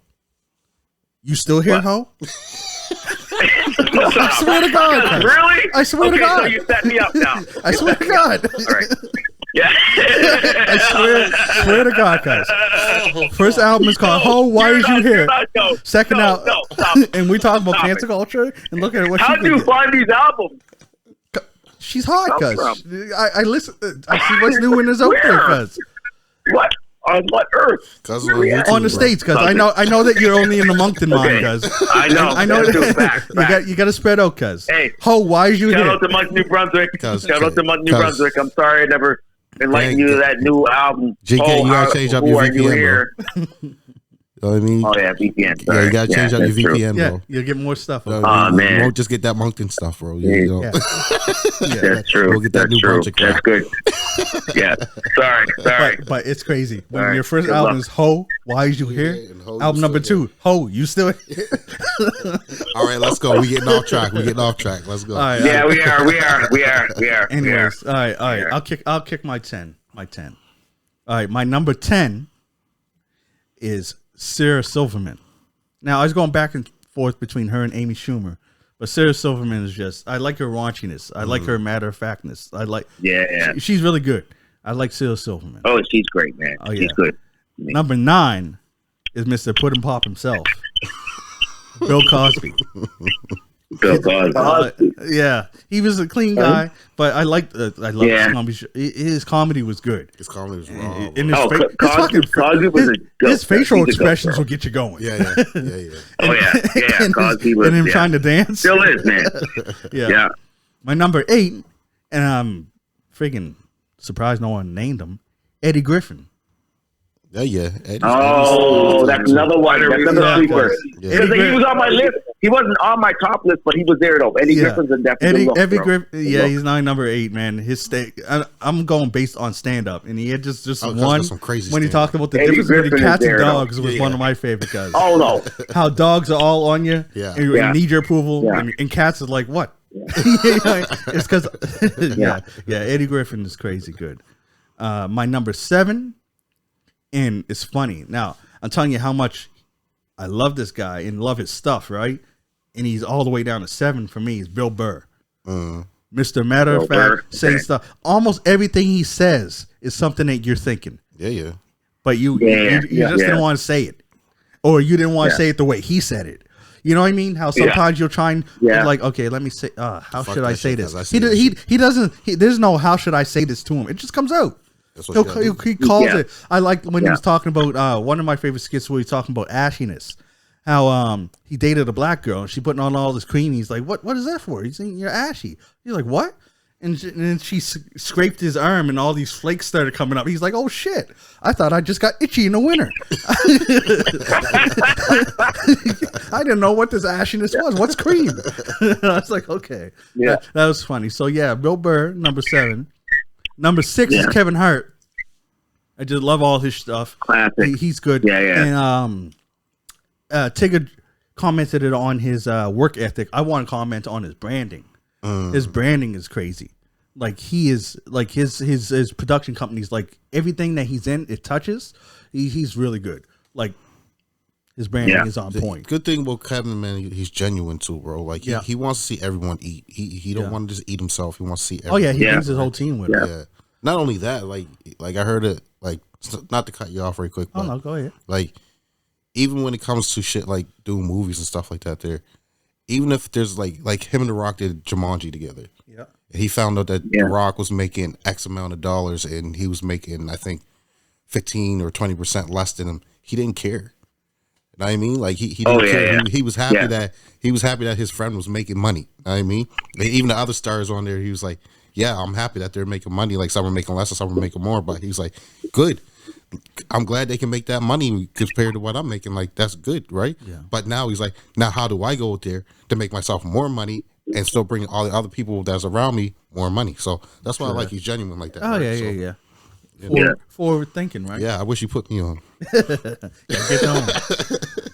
You Still Here, Ho? I swear to God. Cuz. Really? I swear to God. So you set me up now. I swear to God. All right. Yeah. I swear to God, guys. First album is called Ho, Why Is You Here? Second out, and we talk about cancel culture and look at what. How do you find these albums? She's hot, cuz. I listen. I see what's new and is out there, cuz. What? On what earth? On the States, cuz. I know that you're only in the Moncton line, cuz. I know. I know that. You got to spread out, cuz. Hey, Ho, why is you here? Shout out to Moncton, New Brunswick. Shout out to Moncton, New Brunswick. I'm sorry I never enlightened you to that new album. JK, you gotta change up your VPN, bro. You know what I mean? Oh yeah, VPN. Sorry. Yeah, you gotta change up your VPN, bro. Yeah, you'll get more stuff. Man, you won't just get that Moncton stuff, bro. You that's true. We'll get that that's new true. That's good. Yeah. Sorry. But it's crazy. When your first album is Ho, Why Is You Here? Album number 2, Ho, You Still Here? All right, let's go. We getting off track. Let's go. Right, yeah, we are. Anyways, all right. I'll kick my 10. All right, my number 10 is Sarah Silverman. Now, I was going back and forth between her and Amy Schumer, but Sarah Silverman is just, I like her raunchiness. I like her matter-of-factness. She's really good. I like Sarah Silverman. Oh, she's great, man. Oh, she's good. Number 9 is Mr. Puddin' Pop himself, Bill Cosby. Yeah, he was a clean guy, but I love his comedy. His comedy was good. His comedy was wrong. His facial expressions will get you going. Yeah. Cosby was, and him trying to dance. Still is, man. Yeah. My number 8, and I'm freaking surprised no one named him, Eddie Griffin. Yeah. That's another one. That's another sleeper. Because he was on my list. He wasn't on my top list, but he was there though. Eddie Griffin's a definite. Eddie Griffin. Yeah, he's not number 8, man. His I'm going based on stand up, and he had just one some crazy when he talked about the difference between cats and dogs was one of my favorite guys. Oh no, how dogs are all on you. Yeah, and need your approval, and cats is like what? It's because Eddie Griffin is crazy good. My number 7. And it's funny. Now, I'm telling you how much I love this guy and love his stuff, right? And he's all the way down to 7 for me. He's Bill Burr. Mr. Matter of Fact, saying stuff. Almost everything he says is something that you're thinking. Yeah. But you just didn't want to say it. Or you didn't want to say it the way he said it. You know what I mean? How sometimes you'll try and like, okay, let me say, how should I say this? He doesn't, there's no how should I say this to him. It just comes out. He calls it. I like when he was talking about one of my favorite skits where he's talking about ashiness. How he dated a black girl and she putting on all this cream. He's like, what is that for? He's saying you're ashy. He's like, what? And then she scraped his arm and all these flakes started coming up. He's like, oh shit, I thought I just got itchy in the winter. I didn't know what this ashiness was. What's cream? I was like, okay. Yeah. That was funny. So yeah, Bill Burr, number 7. Number 6 is Kevin Hart. I just love all his stuff. Classic. He's good. Yeah. And Tigger commented it on his work ethic. I want to comment on his branding. His branding is crazy. Like he is like his production companies, like everything that he's in, it touches. He's really good. Like his branding is on point. Good thing about Kevin, man, he's genuine too, bro. Like he wants to see everyone eat. He don't want to just eat himself. He wants to see everyone. He brings his whole team with him. Yeah. Not only that, like I heard it, like not to cut you off very quick, but no, go ahead. Like even when it comes to shit like doing movies and stuff like that, there, even if there's like him and The Rock did Jumanji together. Yeah. He found out that The Rock was making X amount of dollars and he was making, I think, 15 or 20% less than him. He didn't care. You know what I mean? Like he didn't care. Yeah. He was happy that his friend was making money. You know what I mean? Even the other stars on there, he was like, yeah, I'm happy that they're making money. Like some are making less, some are making more. But he's like, good. I'm glad they can make that money compared to what I'm making. Like that's good, right? Yeah. But now he's like, now how do I go out there to make myself more money and still bring all the other people that's around me more money? So that's why I like he's genuine like that. Oh right? yeah. forward thinking, right? Yeah, I wish you put me on. Get on.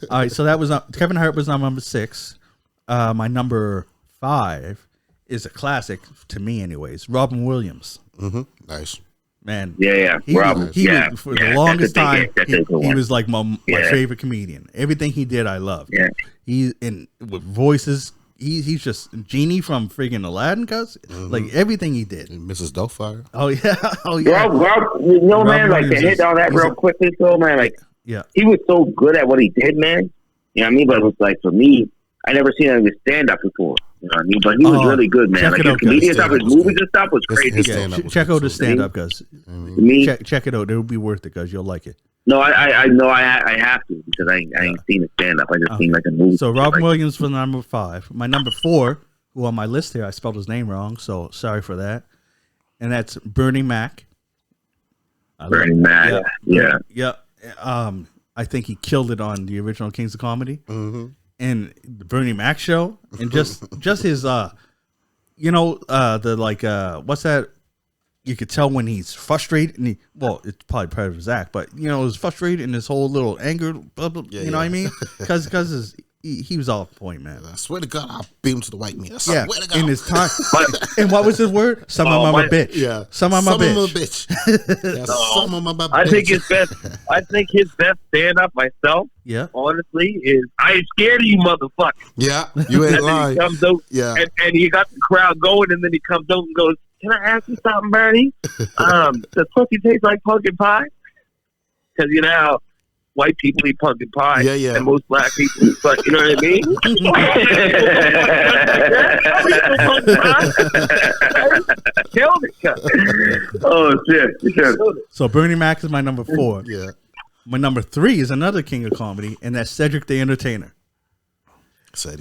All right, so that was Kevin Hart was number 6. My number 5 is a classic to me, anyways. Robin Williams. Nice. Man, Robin. For the longest time, he one. was like my favorite comedian. Everything he did, I loved. Yeah, he and with voices, he's just Genie from friggin' Aladdin, cuz like everything he did. And Mrs. Doubtfire. Oh yeah. Rob, you know, man, like to hit on that real quickly, so man, like he was so good at what he did, man. You know what I mean? But it was like for me, I never seen him stand up before. You know what I mean? But he was really good, man. Like his comedian stuff, his movies and stuff was crazy. Check out the stand up, cuz. Check it out. It will be worth it, cuz you'll like it. No, I know I have to because I ain't seen it stand up. I just seen like a movie. So Robin Williams was number 5. My number 4, who on my list here, I spelled his name wrong, so sorry for that. And that's Bernie Mac. Bernie Mac, yeah. I think he killed it on the original Kings of Comedy. And the Bernie Mac show, and just his what's that? You could tell when he's frustrated, and it's probably part of his act, but he's frustrated and his whole little anger, blah, blah, what I mean? Because he was off point, man. I swear to God, I'll beat him to the white meat. I swear to God. In his time. And what was his word? Some of my bitch. Yeah. Some of my bitch. Some of my bitch. I think his best stand up myself. Yeah. Honestly, is I ain't scared of you, motherfucker. Yeah. You ain't lying. Comes out, and he got the crowd going, and then he comes out and goes, "Can I ask you something, Bernie? Does pussy taste like pumpkin pie?" Because how white people eat pumpkin pie, and most black people, but you know what I mean? Killed it. Oh shit! So Bernie Mac is my number 4. Yeah. My number 3 is another king of comedy, and that's Cedric the Entertainer. Said.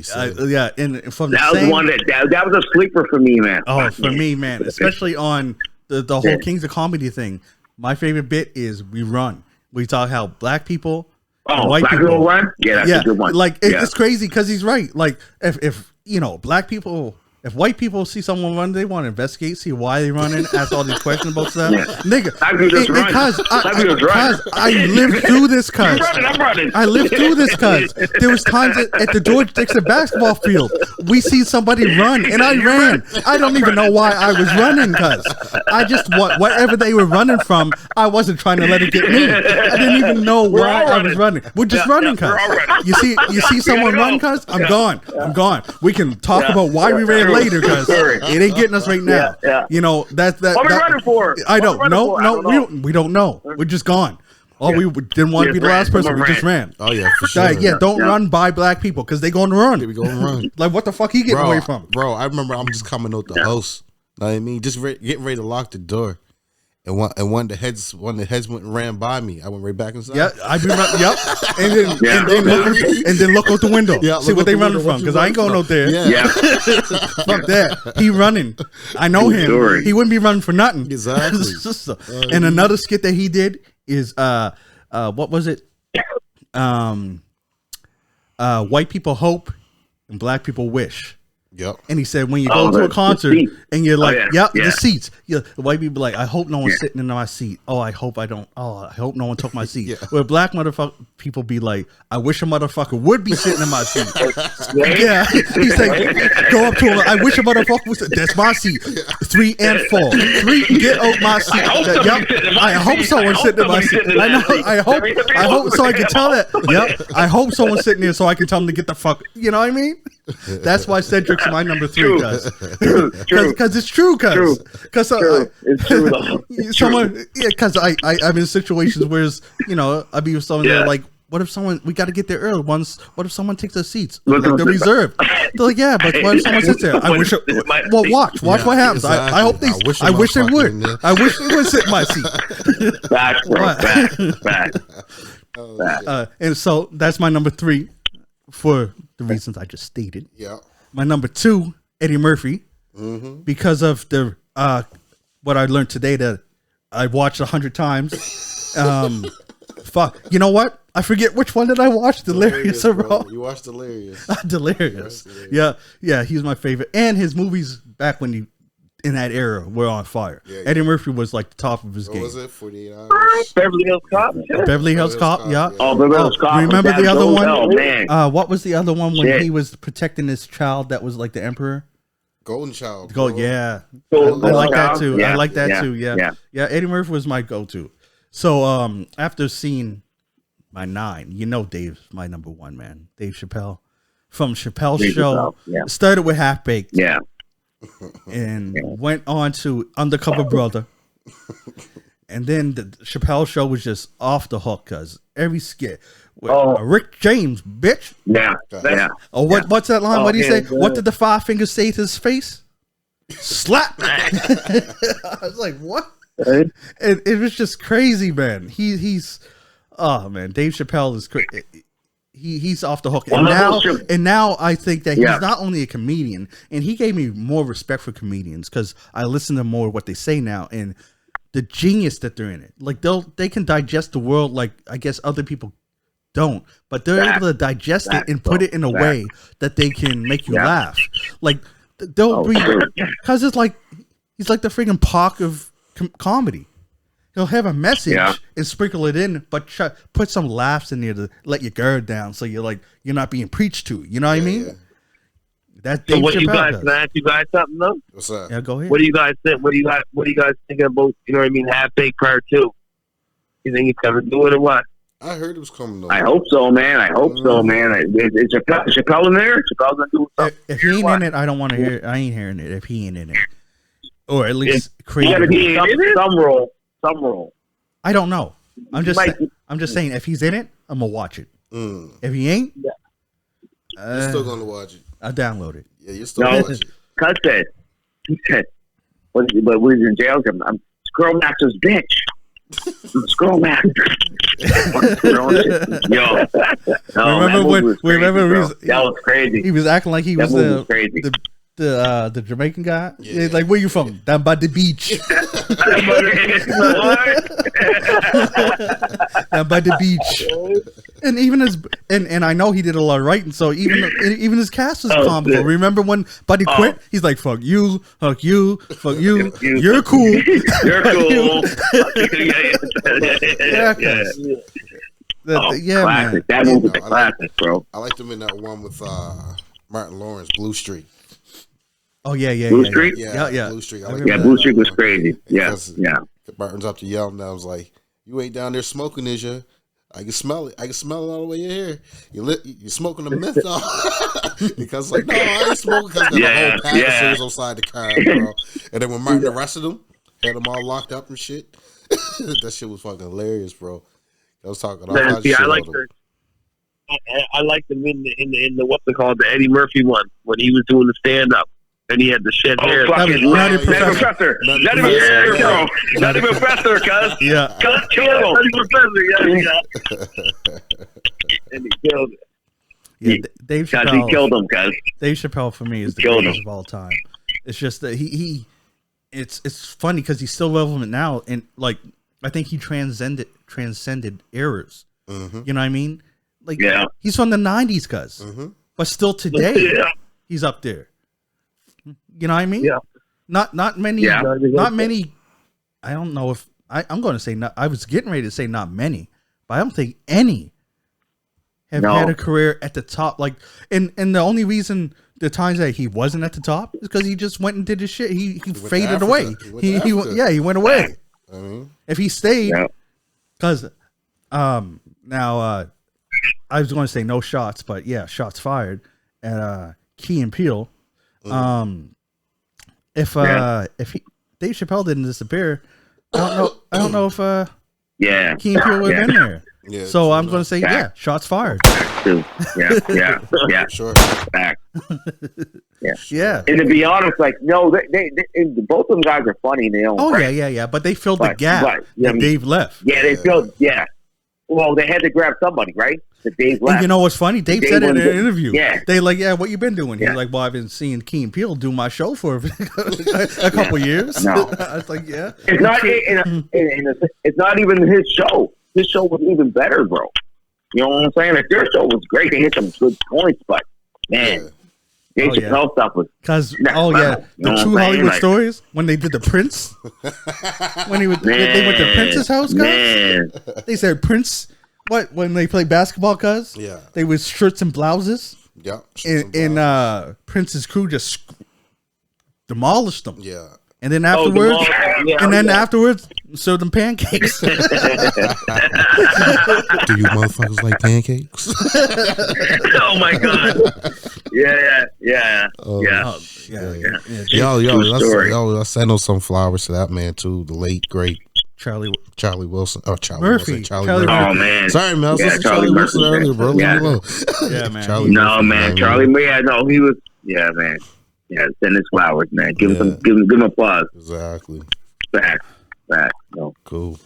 And from that was one that was a sleeper for me, man. Oh, for me, man, especially on the whole Kings of Comedy thing. My favorite bit is we run. We talk how black people, white people run. Yeah, that's a good one. Like it's crazy because he's right. Like if black people. If white people see someone run, they want to investigate, see why they running, ask all these questions about stuff. Nigga, because I lived through this, cuz. I lived through this, cuz. There was times at the George Dixon basketball field, we see somebody run, and I ran. I don't even know why I was running, cuz. I just, whatever they were running from, I wasn't trying to let it get me. I didn't even know why I was running. We're just running, cuz. You see someone run, cuz? I'm gone. We can talk about why we ran later, because it ain't getting us right now. That's what we running for? I don't know. We don't know. We're just gone. We didn't want to be the last person. We just ran. Oh yeah, for sure. Don't run by black people because they going to run. We going to run. Like what the fuck he getting away from? Bro, I remember I'm just coming out the house. Know what I mean? Just getting ready to lock the door. And one of the heads went and ran by me. I went right back inside. Yeah, I be running. Yep, and then look out the window. Yeah, see what they running from because I ain't going out there. Yeah. Fuck that. He running. I know him. He wouldn't be running for nothing. Exactly. And another skit that he did is what was it? White people hope and black people wish. Yep. And he said, when you go to a concert and you're like, the seats. The white people like, I hope no one's sitting in my seat. Oh, I hope I don't. Oh, I hope no one took my seat. Where black people be like, I wish a motherfucker would be sitting in my seat. He said, go up to him. I wish a motherfucker was. That's my seat. 3 and 4. 3, get out my seat. I hope someone's sitting in my seat. I know. I hope so I can tell that. Yep. I hope someone's sitting there so I can tell them to get the fuck. You know what I mean? That's why Cedric's my number 3, cuz. Because it's true, cuz. Because it's true though. Because I'm in situations where I'd be with someone they're like, what if we got to get there early? What if someone takes their seats? Like, they're reserved. They're like, yeah, but what if someone sits there? I wish. Watch what happens. Exactly. I hope I wish they would. I wish they would sit in my seat. Fact. And so that's my number 3 for the reasons I just stated. Yeah. My number 2, Eddie Murphy, because of the what I learned today that I watched 100 times. Fuck, you know what? I forget which one did I watch. Delirious or Raw? You watched Delirious. Delirious. Yeah, he's my favorite. And his movies back when he in that era were on fire. Yeah, Eddie Murphy was like the top of his What game. was it? 48 Hours. Beverly Hills Cop. Beverly Hills Cop, yeah. Oh, Beverly Hills Cop. Remember the other one? Oh, man. What was the other one when Shit. he was protecting his child that was like the emperor? Golden Child. Go, bro. yeah. Golden I like that Child? too. Yeah, I like that yeah, too. Yeah. yeah. Yeah. Eddie Murphy was my go-to. So after seeing my 9, you know Dave's my number 1, man. Dave Chappelle. From Chappelle's Dave show. Chappelle, yeah. Started with Half Baked. Yeah. And went on to Undercover Brother. And then the Chappelle show was just off the hook because every skit. Rick James, bitch. Yeah. Yeah. Oh, what's that line? What did he say? yeah. What did the 5 fingers say to his face? Slap. I was like, what? It was just crazy, man. He's oh man, Dave Chappelle is crazy. He's off the hook, and now I think that he's not only a comedian, and he gave me more respect for comedians because I listen to more what they say now and the genius that they're in it. Like they can digest the world like I guess other people don't, but they're able to digest it and put it in a way that they can make you laugh. Like they'll be because it's like he's like the freaking Pac of comedy. He'll have a message and sprinkle it in, but put some laughs in there to let your guard down, so you're not being preached to. You know what I mean? Yeah. That So Dave what you Chappelle guys? does. Can I ask you guys something though? What's that? Yeah, go ahead. What do you guys think? What do you guys thinking about? You know what I mean? Half Baked Part 2. You think he's gonna do it or what? I heard it was coming though. I hope so, man. I hope so, man. Is Chappelle in there? Chappelle's gonna do something. If he ain't in it, I don't want to hear. I ain't hearing it. If he ain't in it, or at least He create. gotta be some role. I don't know. I'm just saying. If he's in it, I'm gonna watch it. If he ain't, You're still gonna watch it. I'll download it. Yeah, you're still gonna watch it. Cuz said, but when he's in jail, I'm Scroll Master's bitch. I'm Scroll Master. Yo, that was crazy. He was acting like he was the Jamaican guy. Yeah. Like, where you from? Down by the beach. Down by the beach. And even and I know he did a lot of writing, so even his cast was comical. Remember when Buddy quit? He's like, fuck you, fuck you, fuck you. You're cool. You're cool. Yeah, classic. man. That movie's a classic, bro. I liked him in that one with Martin Lawrence, Blue Street. Oh yeah. Blue Street? Yeah. Blue Street. Blue Street was crazy. Yeah. Martin's up to yell, and I was like, "You ain't down there smoking, is you? I can smell it. I can smell it all the way in here. You smoking the menthol?" Because like, no, I ain't smoking because there's a whole pack of cigarettes outside the car, bro. And then when Martin arrested him, had them all locked up and shit. That shit was fucking hilarious, bro. I was talking all kinds of shit. I liked him in the what's it called, the Eddie Murphy one when he was doing the stand up. And he had the shed hair. Fucking Nutty Professor. Nutty Professor, cuz. Yeah. Cuz killed him. Nutty Professor, yeah. And he killed it. Yeah, Dave Cuz Chappelle. he killed him, cuz. Dave Chappelle for me is the greatest of all time. It's just that it's funny because he's still relevant now, and like I think he transcended eras. Mm-hmm. You know what I mean? Like he's from the '90s, cuz, but still today he's up there. You know what I mean? Yeah. Not many. Yeah. Not many. I don't know if I'm going to say not. I was getting ready to say not many, but I don't think any have had a career at the top. Like, and the only reason the times that he wasn't at the top is because he just went and did his shit. He faded away. He went away. I mean, if he stayed, because now I was going to say no shots, but yeah, shots fired at Key and Peele. If Dave Chappelle didn't disappear, I don't know if Key and Peele would have been there. yeah. So I'm going to say shots fired. Yeah. Sure. Back. Yeah. And to be honest, like no, they both of them guys are funny in their own. Oh yeah. But they filled the gap that Dave left. Yeah, they filled. Yeah. Well, they had to grab somebody, right? That Dave left. And you know what's funny? Dave said it in an interview. Yeah. They like, what you been doing? He's like, well, I've been seeing Key and Peele do my show for a couple years. No. I was like, yeah. It's not. It's not even his show. His show was even better, bro. You know what I'm saying? Like their show was great. They hit some good points, but man, Dave Chappelle stuff was Because next the level, you know true what I'm saying? Hollywood Like, stories when they did the Prince, when they went to Prince's house, guys. man, They said Prince. What when they play basketball? Cause Yeah. they was shirts and blouses, Yeah. and Prince's crew just demolished them. Yeah. And then afterwards, Yeah. afterwards, served them pancakes. Do you motherfuckers like pancakes? oh my god, yeah. Oh, Let's send them some flowers to that man too. The late great Charlie Wilson. Oh, Charlie Murphy. Wilson. Charlie Charlie Murphy. Oh man, Sorry, man. I was Yeah, listening to Charlie Charlie Wilson Murphy, earlier, bro. yeah. Leave me alone. Yeah, man. Charlie no Murphy, man, Charlie. Yeah, no, he was. Yeah, man. Yeah, send his flowers, man. Give him applause. Exactly. Back. No. Cool.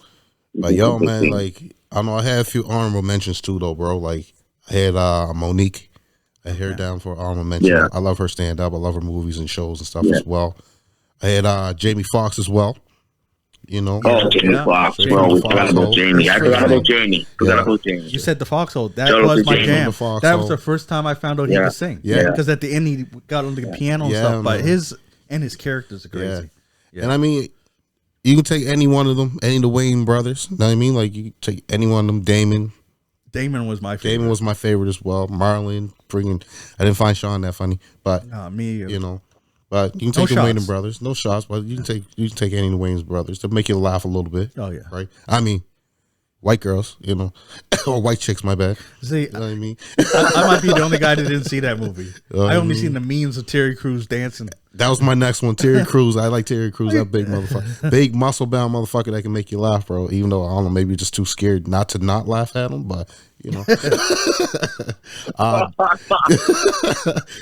But yo, man, like I know I had a few honorable mentions too, though, bro. Like I had Monique. I had her down for honorable mention. Yeah. I love her stand up. I love her movies and shows and stuff as well. I had Jamie Foxx as well. You know. Oh, Jamie Foxx. Jamie Bro, we Foxx, forgot about Jamie. I forgot about Jamie. You said the Foxhole. That Shout out was to my Jamie. jam. The Foxhole. That was the first time I found out he could sing. Yeah. Because at the end he got on the piano and Yeah, stuff. But man. his characters are crazy. Yeah. And I mean, you can take any one of them, any of the Wayne brothers. You know what I mean? Like you can take any one of them. Damon was my favorite. Damon was my favorite as well. Marlon, freaking. I didn't find Sean that funny, but me. you know. But you can take the Wayne brothers. No shots, but you can take any of the Wayne's brothers to make you laugh a little bit. Oh yeah. Right. I mean, white girls, you know, or white chicks. My bad. See, You know what I mean? I might be the only guy that didn't see that movie. I only mean? seen the memes of Terry Crews dancing. That was my next one. Terry Crews. I like Terry Crews. That big motherfucker, big muscle bound motherfucker that can make you laugh, bro. Even though I don't know, maybe you're just too scared not to not laugh at him, but you know.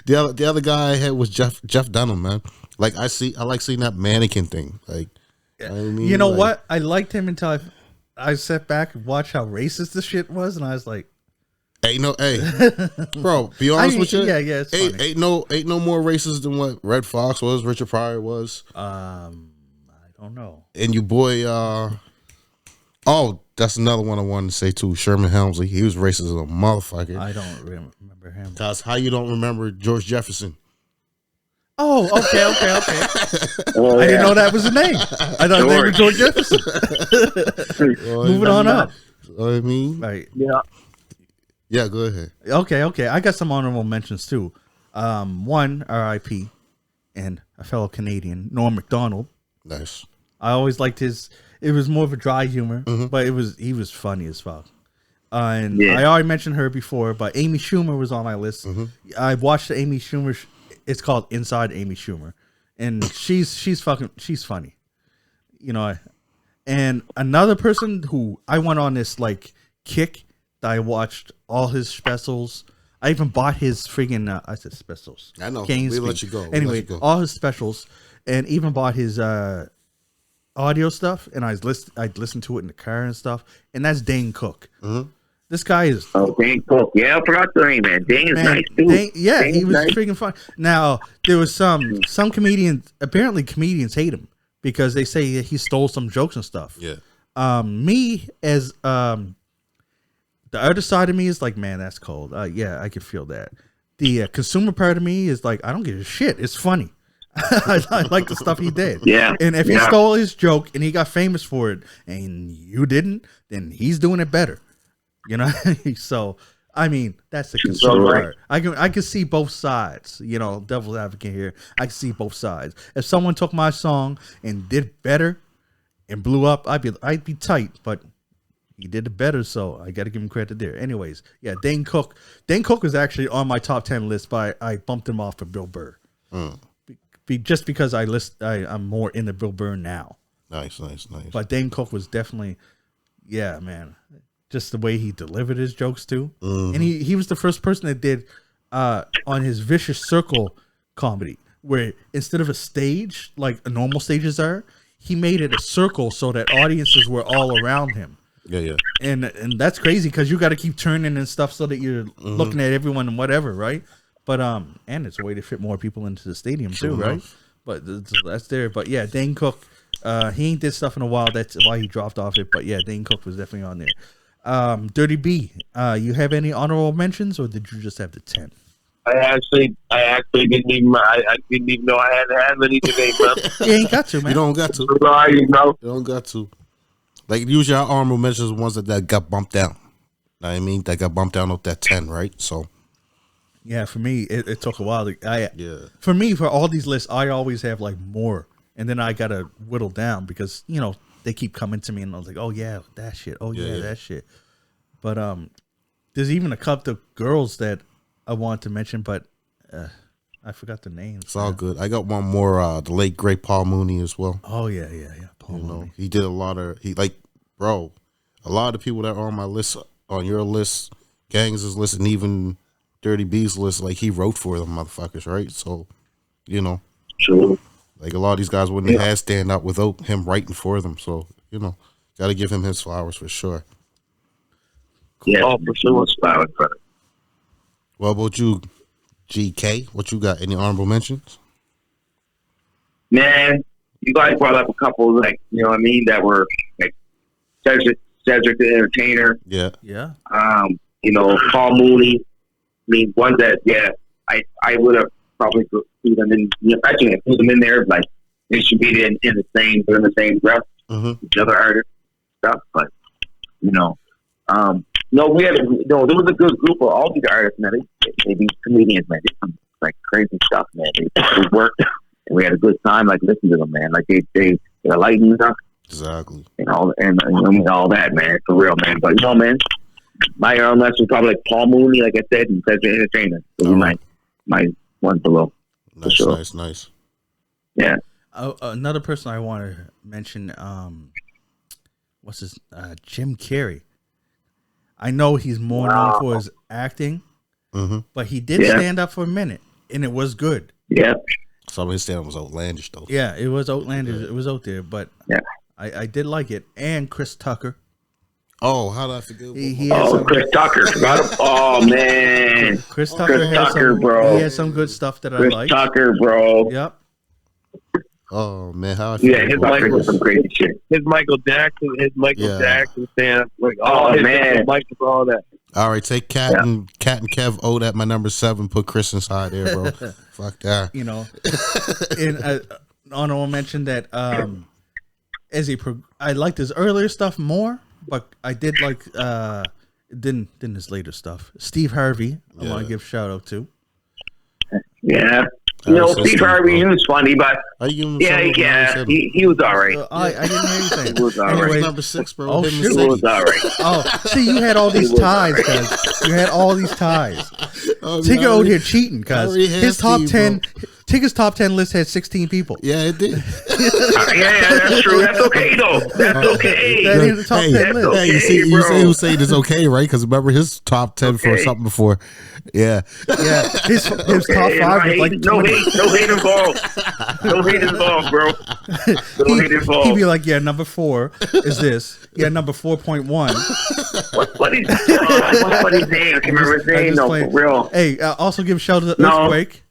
The other guy I had was Jeff Dunham, man. Like I like seeing that mannequin thing. Like, you know what I mean? You know Like, what? I liked him until I sat back and watched how racist the shit was, and I was like, hey, bro. Be honest with you. Yeah, it's funny. Ain't no more racist than what Red Fox was, Richard Pryor was. I don't know. And your boy, that's another one I wanted to say too. Sherman Helmsley, he was racist as a motherfucker. I don't remember him. That's how you don't remember George Jefferson. Oh, okay. Oh, I didn't know that was the name. I thought they were George Jefferson. Moving on up. You know what I mean? Right. Yeah, go ahead. Okay. I got some honorable mentions too. One, R.I.P. and a fellow Canadian, Norm Macdonald. Nice. I always liked his. It was more of a dry humor, but he was funny as fuck. And I already mentioned her before, but Amy Schumer was on my list. I watched the Amy Schumer. It's called Inside Amy Schumer, and she's funny, you know. And another person who I went on this like kick that I watched all his specials. I even bought his friggin' I said specials. I know. Can't We'll speak. let you go. Anyway, all his specials, and even bought his audio stuff. And I'd listen to it in the car and stuff. And that's Dane Cook. This guy is. Oh, Dane Cook. Yeah, I forgot the name, man. Dane is nice too. Dane, Dane he is was nice. freaking fun. Now there was some comedians. Apparently, comedians hate him because they say that he stole some jokes and stuff. Yeah. Me as the other side of me is like, man, that's cold. Yeah, I can feel that. The consumer part of me is like, I don't give a shit. It's funny. I like the stuff he did. Yeah. And if he stole his joke and he got famous for it and you didn't, then he's doing it better. You know? So, I mean, that's the consumer part. I can see both sides. You know, devil's advocate here. I can see both sides. If someone took my song and did better and blew up, I'd be tight, but he did it better, so I got to give him credit there. Anyways, yeah, Dane Cook. Dane Cook was actually on my top 10 list, but I bumped him off for Bill Burr. Just because I'm more into Bill Burr now. Nice. But Dane Cook was definitely, yeah, man. Just the way he delivered his jokes too. And he was the first person that did on his Vicious Circle comedy, where instead of a stage like normal stages are, he made it a circle so that audiences were all around him. Yeah. And that's crazy because you got to keep turning and stuff so that you're looking at everyone and whatever, right? But and it's a way to fit more people into the stadium too, right? But that's there. But yeah, Dane Cook, he ain't did stuff in a while. That's why he dropped off it. But yeah, Dane Cook was definitely on there. Dirty B, you have any honorable mentions, or did you just have the 10? I actually didn't even know I had many today, man. You ain't got to, man. You don't got to. You know. You don't got to. Like, usually our honorable mentions are ones that got bumped down. Know what I mean? That got bumped down up that 10, right? So. Yeah, for me, it took a while. Yeah. For me, for all these lists, I always have like more. And then I got to whittle down because, you know, they keep coming to me and I was like, oh, yeah, that shit. Oh, yeah, that shit. But there's even a couple of girls that I want to mention, but I forgot the names. It's all good. I got one more, the late, great Paul Mooney as well. Oh, yeah. Paul Mooney. He did a lot of, a lot of the people that are on my list, on your list, Gangs' list, and even Dirty B's list, like, he wrote for them motherfuckers, right? So, you know. True. Like, a lot of these guys wouldn't have had stand up without him writing for them. So, you know, got to give him his flowers for sure. Yeah, for sure. Flowers, brother. What about you, GK? What you got? Any honorable mentions? Man, you guys brought up a couple, like, you know what I mean, that were like Cedric the Entertainer. Yeah. Yeah. You know, Paul Mooney. I mean, one that, I would have probably put them in, you know, I can't put them in there, like, they should be in the same breath, each other artists stuff, but, you know, no, there was a good group of all these artists, man. They be comedians, man. They some like crazy stuff, man. They worked, and we had a good time, like, listening to them, man. Like, they lightened up. Exactly. And all that, man, for real, man. But, you know, man, my list was probably like Paul Mooney, like I said, and Cedric Entertainer. So my one below. Nice, sure. nice. Yeah. Another person I want to mention, Jim Carrey. I know he's more known for his acting, but he did stand up for a minute, and it was good. Yeah. Some of his stand up was outlandish, though. Yeah, it was outlandish. It was out there, but I did like it. And Chris Tucker. Oh, how did I forget? Chris Tucker. Oh, man. Chris Tucker, bro. He had some good stuff that I like. Chris Tucker, bro. Yep. Oh, man. How I forget? Yeah, his Michael was some crazy shit. His Michael Jackson stand up. Like, man. Michael, all that. All right, take Cat and Kev O at my number 7. Put Chris inside there, bro. Fuck that. You know, and honorable mention that I liked his earlier stuff more, but I did like didn't his later stuff. Steve Harvey, I want to give a shout out to. Yeah. You know, Steve Harvey, he was funny, but he was all right. I didn't hear anything. He was all right. Anyway, number 6, bro. Oh, shoot. He was all right. Oh, see, you had all these ties, cuz. You had all these ties. Tigger out here cheating, cuz. His top 10... Tigger's top 10 list had 16 people. Yeah, it did. That's true. That's okay, though. That's okay. That ain't the top 10 list. Hey, you see who's saying it's okay, right? Because remember his top 10 for something before. Yeah. Yeah. His top 5 was like 20. No hate involved. No hate involved, bro. No hate involved. He'd be like, yeah, number 4 is this. Yeah, number 4.1. What is his name? I can't remember his name. No, for real. Hey, also give a shout out to Earthquake.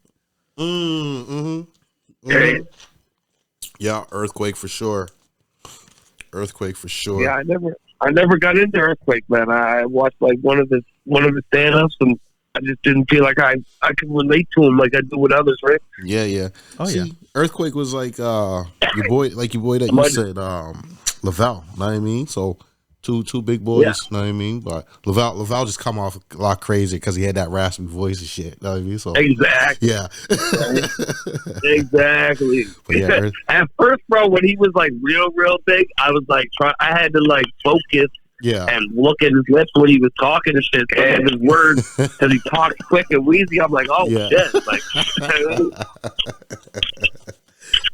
Yeah, Earthquake for sure. Yeah, I never got into Earthquake, man. I watched like one of his stand-ups, and I just didn't feel like I could relate to him like I do with others, right? Yeah. Oh, see, yeah. Earthquake was like your boy that you said, Lavelle. Know what I mean? So two big boys. Know what I mean? But Lavelle just come off a lot crazy because he had that raspy voice and shit. Know what I mean? So exactly. Yeah. Exactly. Yeah, at first, bro, when he was like real big, I was like, I had to like focus. Yeah. And look at his lips when he was talking and shit, and his words, because he talks quick and wheezy. I'm like, shit. Like,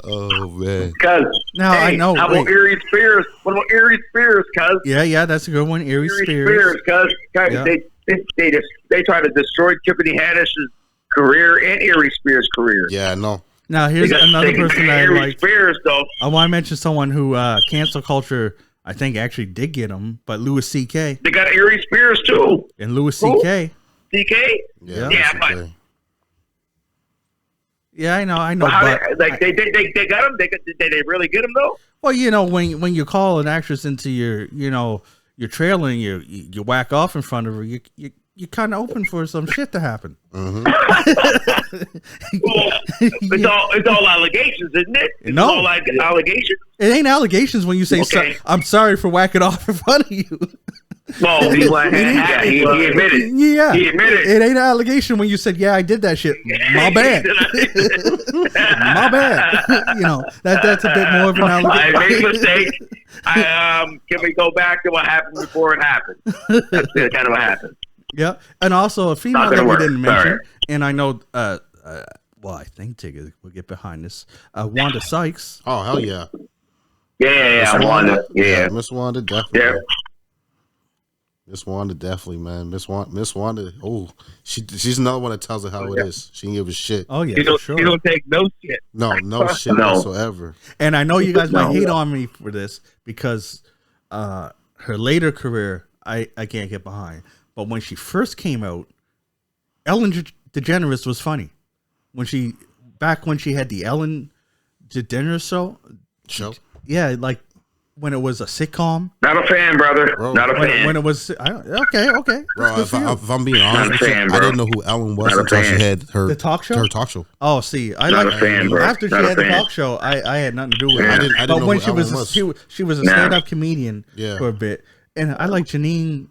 oh, man. Cuz, I know. How about Erie Spears? What about Erie Spears, cuz? Yeah, that's a good one. Erie Spears. Cuz. They try to destroy Tiffany Haddish's career and Erie Spears' career. Yeah, I know. Now, here's another person that I like. Spears, though. I want to mention someone who cancel culture, I think, actually did get him, but Louis C.K. They got Erie Spears, too. And Louis C.K. C.K.? Yeah, but... Yeah, I know. But they got him. Did they really get him though? Well, you know, when you call an actress into your trailer and you whack off in front of her, you're kind of open for some shit to happen. Mm-hmm. It's all allegations, isn't it? It's No. all like allegations. It ain't allegations when you say, Okay. I'm sorry for whacking off in front of you. Well, he admitted. Yeah. He admitted. It ain't an allegation when you said, yeah, I did that shit. My bad. My bad. You know, that's a bit more of an allegation. I made a mistake. Can we go back to what happened before it happened? That's kind of what happened. Yeah. And also a female Not that gonna we work. didn't mention, Sorry. and I know, well, I think Tigger will get behind this. Wanda Sykes. Oh hell yeah. Yeah. I wanted. Yeah. Miss Wanda definitely. Yeah. Miss Wanda definitely, man. Miss Wanda. Oh, she's another one that tells her how it is. She don't give a shit. Oh, yeah, You for don't, sure. you don't take no shit. No shit No. whatsoever. And I know you guys might No. hate on me for this because her later career, I can't get behind. But when she first came out, Ellen DeGeneres was funny. When she had the Ellen DeGeneres Show. yeah, like when it was a sitcom. Not a fan, brother. Bro. Not a fan. When it was okay. Bro, if I'm being honest with you, fan, I bro. didn't know who Ellen was Not a until she fan. had her The talk show? Her talk show. Oh, see, I Not like a fan, bro. after she Not a had the fan. talk show, I had nothing to do with Yeah. it. I didn't But know when who she was, Ellen was. she was a Nah. stand-up comedian Yeah. for a bit, and I like Janine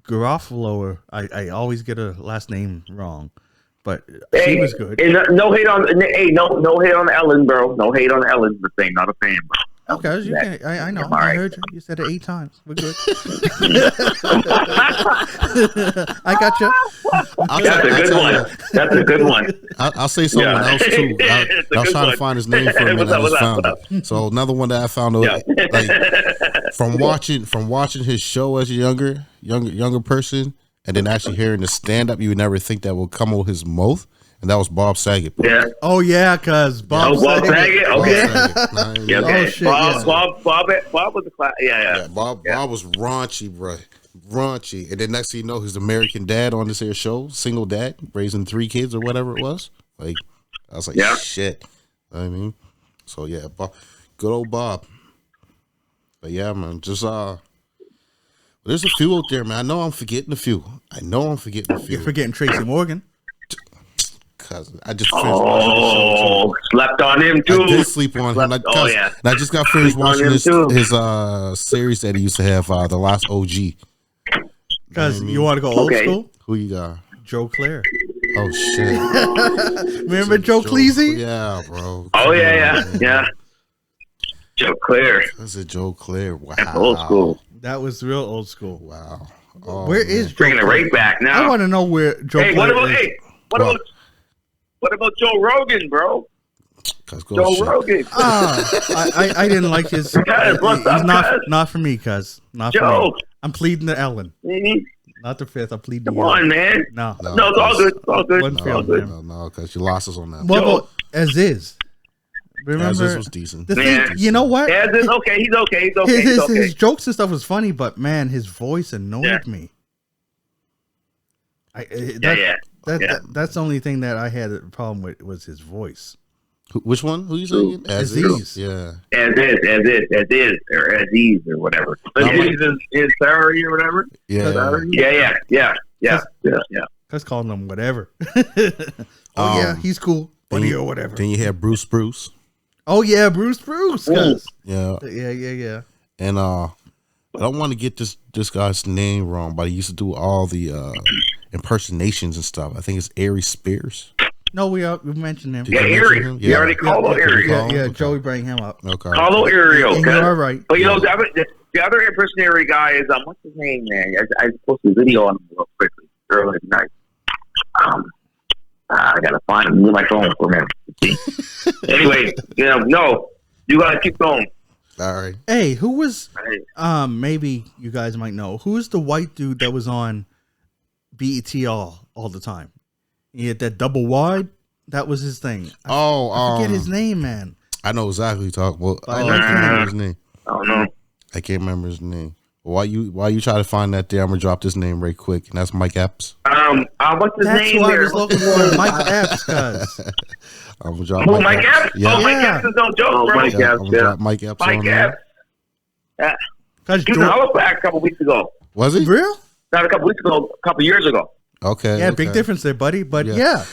Garofalo. Or I always get her last name wrong, but she was good. Hey, no hate on. Hey, no hate on Ellen, bro. No hate on Ellen. The thing, not a fan, bro. Okay, you can, I know. All I right. heard you. You said it 8 times. We're good. I got you. That's a good one. That's a good one. I'll say someone Yeah. else too. I It's a was good trying one. to find his name for a minute. What's I up, just what's up, found what's it. So another one that I found out, Yeah. like from watching his show as a younger person, and then actually hearing the stand up, you would never think that would come out his mouth, and that was Bob Saget. Yeah. Oh yeah, cause Bob. Oh, Bob Saget? Bob Okay. Saget. Nah, Yeah, Oh, okay. shit, Bob, yeah. Bob was a class. Yeah. Yeah, Bob was raunchy, bro. Raunchy. And then next thing you know, his American Dad on this here show, single dad, raising 3 kids or whatever it was. Like, I was like, Yeah. shit. You know what I mean? So yeah, Bob, good old Bob. But yeah, man, just there's a few out there, man. I know I'm forgetting a few. You're forgetting Tracy Morgan. Cause I just finished watching the show Oh, slept on him too. too. I did sleep on him. Oh, yeah. And I just got finished Sleep on watching him, his too. series that he used to have, The Last OG. Cause I mean? you want to go old Okay. school? Who you got? Joe Clare. Oh shit. Remember Joe Cleese? Yeah, bro. Oh Come yeah. on, man. Yeah. Joe Clare. That's a Joe Clare. Wow. That's old school. That was real old school. Wow. Oh, Where man. is Joe Bringing it Clare? right back I now. want to know where Joe Hey, Clare what about is. what about Joe Rogan, bro? 'Cause go Joe shit. Rogan. I didn't like his. Cuz, what's he's up, cuz? not for me, cuz. Not for Joe. me. I'm pleading to Ellen, Mhm. not the 5th. I'm pleading to Come Ellen. on, man. No. No, it's all good. It's all good. One It's for all you, good. man. No, because you lost us on that. What Joe. about as is? Remember, As this was decent. the Man. thing. You know what? Yeah, it's okay. He's okay. He's okay. His, He's his, okay. his jokes and stuff was funny, but man, his voice annoyed Yeah. me. Yeah. That's the only thing that I had a problem with was his voice. Which one? Who you saying? Aziz. Yeah. As or Aziz or whatever. Aziz is Sarah or whatever. Yeah. Yeah. Let's call him whatever. Yeah, he's cool, buddy or whatever. Then you had Bruce. Oh yeah, Bruce. Cuz. Yeah. Yeah. And I don't want to get this guy's name wrong, but he used to do all the impersonations and stuff. I think it's Ari Spears. No, we mentioned him. Did Yeah, you mention Ari. him? You already called out Ari. Yeah, Okay. Joey bring him up. Okay. Call out Ariel. And you are right. But you know, the other impersonatory guy is what's his name, man? I posted a video on him real quickly earlier tonight. I gotta find him. Use my phone for a minute. Anyway, no, you gotta keep going. All right. Hey, who was? Right. Maybe you guys might know who's the white dude that was on BET all the time. He had that double wide. That was his thing. I forget his name, man. I know exactly who you're talking about. I I like can't him. remember his name. I don't know. I can't remember his name. While you try to find that there, I'm gonna drop this name right quick, and that's Mike Epps. What's his That's name who I there? was looking for, Mike Epps, cuz. I'm gonna drop Who, Mike Epps? Yeah. Oh, Mike Epps is no joke, bro. Mike Yeah, I'm Epps, gonna yeah. drop Mike Epps on Mike there. Epps. Cuz He was in Halifax a couple weeks ago. Was he? real? Not a couple weeks ago, a couple years ago. Okay. Yeah, big difference there, buddy. But yeah. No,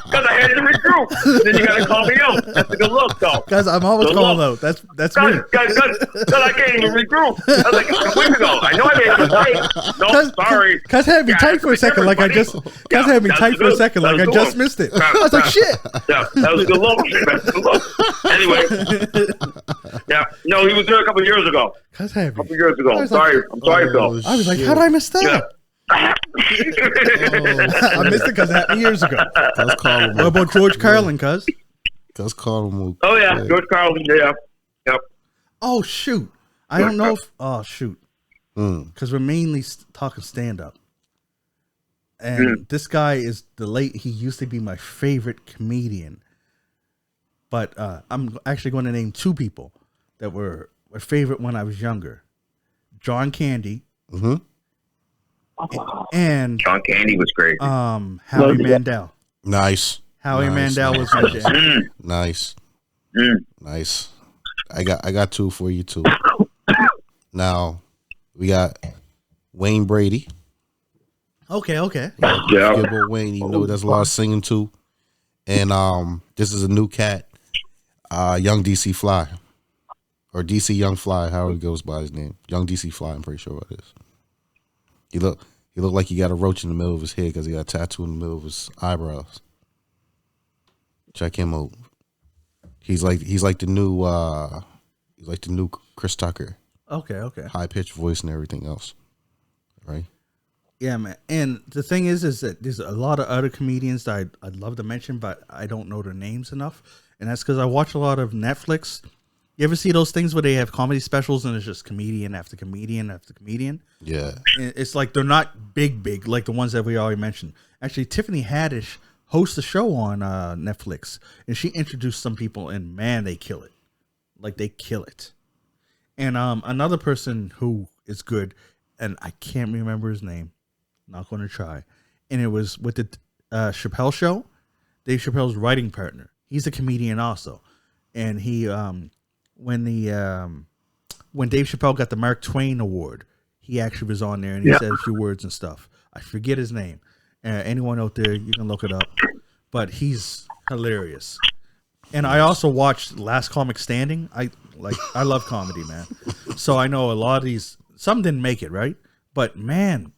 because I had to recruit. Then you got to call me out. That's a good look, though. Guys, I'm always Good calling luck. out. That's me. Because I can't even recruit. I was like, a week ago. I know I made a mistake. No, sorry. Cuz had me tight for a second, like I just. Cuz had me tight for a second, like I just missed it. I was like, shit. Yeah, that was a good look. That's a good look. Anyway, yeah, no, he was there a couple of years ago. Cuz had A me. couple of years ago. I was like, I'm sorry, Phil. I was like, how did I miss that? Yeah. I missed it because it happened years ago. Cuz Carlin. What about George Carlin, cuz? Cuz Carlin. Oh yeah, George Carlin. Yeah, yep. Oh shoot! I don't know if. Oh shoot! Mm. Because we're mainly talking stand up, and this guy is he used to be my favorite comedian, but I'm actually going to name two people that were my favorite when I was younger: John Candy, and John Candy was crazy. Howie Mandel. Nice. Howie Mandel was my jam. Nice. Nice. I got two for you too. Now we got Wayne Brady. Okay. Yeah. Skip old Wayne, even though there's a lot of singing too. And this is a new cat, Young DC Fly. Or DC Young Fly, however he goes by his name. Young DC Fly, I'm pretty sure what it is. He looked like he got a roach in the middle of his head because he got a tattoo in the middle of his eyebrows. Check him out. He's like the new Chris Tucker. Okay. High pitched voice and everything else. Right? Yeah, man. And the thing is that there's a lot of other comedians that I'd love to mention, but I don't know their names enough. And that's because I watch a lot of Netflix. You ever see those things where they have comedy specials and it's just comedian after comedian after comedian? Yeah. And it's like they're not big like the ones that we already mentioned. Actually, Tiffany Haddish hosts a show on Netflix, and she introduced some people, and man, they kill it. Like, they kill it. And another person who is good, and I can't remember his name, not going to try, and it was with the Chappelle show, Dave Chappelle's writing partner. He's a comedian also, and he when Dave Chappelle got the Mark Twain Award, he actually was on there, and he said a few words and stuff. I forget his name. Anyone out there, you can look it up, but he's hilarious. And I also watched Last Comic Standing. I love comedy, man. So I know a lot of these. Some didn't make it, right? But man,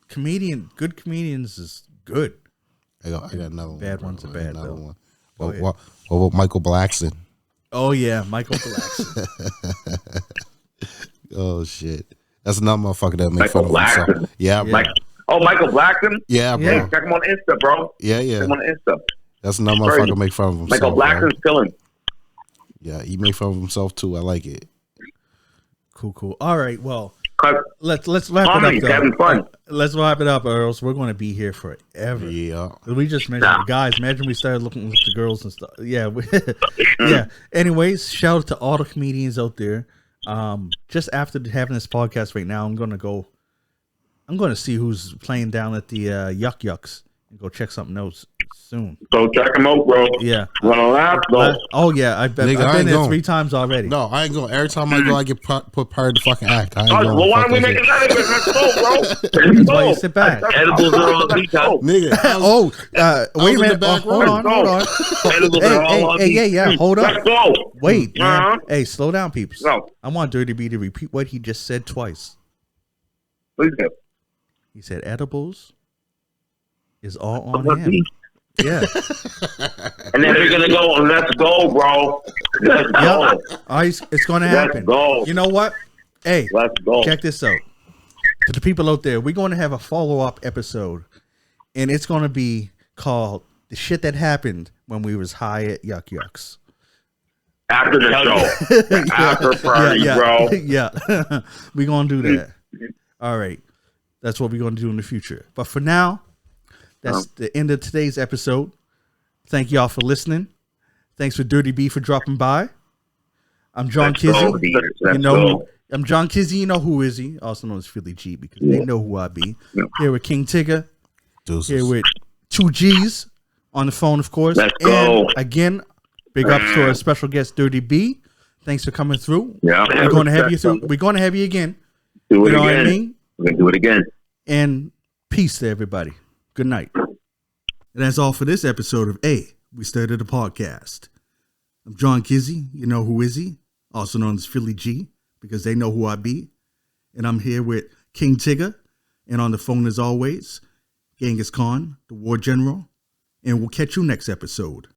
good comedians is good. I got another one. Bad ones are bad though. One. What about Michael Blackson? Oh yeah, Michael Blackson. Oh shit, that's another motherfucker that make Michael fun of himself. Blackson. Yeah, bro. Michael Blackson. Yeah, bro. Yeah. Hey, check him on Insta, bro. Yeah. Check him on Insta. That's another motherfucker make fun of himself. Michael Blackson's killing. Yeah, he make fun of himself too. I like it. Cool. All right, well, let's wrap Comedy, it up. having fun. Let's wrap it up, or else we're going to be here forever. Yeah. We just mentioned the guys. Imagine we started looking at the girls and stuff. Yeah, yeah. Anyways, shout out to all the comedians out there. Just after having this podcast right now, I'm going to see who's playing down at the Yuck Yucks and go check something else soon. So check him out, bro. Yeah. Wanna laugh, though? Oh yeah, I've been there 3 times already. No, I ain't going. Every time I go, I get put part of the fucking act. I ain't going. Well, why don't we make it better? Let's go, bro. That's why you sit back. Edibles are on the top. Nigga. Wait a minute. back Hold on. Edibles are all on the Yeah. Hold Let's up. go. Wait, man. Hey, slow down, peeps. No. I want Dirty B to repeat what he just said twice. Please do. He said edibles is all on him. Yeah. And then we're gonna go. Let's go, bro. Let's go. It's going to happen. Let's go. You know what? Hey, Let's go. check this out. To the people out there, we're going to have a follow-up episode, and it's going to be called "The Shit That Happened When We Was High at Yuck Yucks." After the show. After party, bro. Yeah. We're going to do that. All right. That's what we're going to do in the future. But for now, that's the end of today's episode. Thank y'all for listening. Thanks for Dirty B for dropping by. I'm John Kizzy. I'm John Kizzy. You know who is he? Also known as Philly G, because they know who I be. Here with King Tigger. Deuces. Here with 2 G's on the phone, of course. Let's go. And again, big ups to our special guest, Dirty B. Thanks for coming through. Yeah. We're going to have you through. We're going to have you again. Do it You know again. what I mean? We're gonna do it again. And peace to everybody. Good night. And that's all for this episode of We Started a Podcast. I'm John Kizzy, you know who is he, also known as Philly G, because they know who I be. And I'm here with King Tigger, and on the phone as always, Genghis Khan, the War General. And we'll catch you next episode.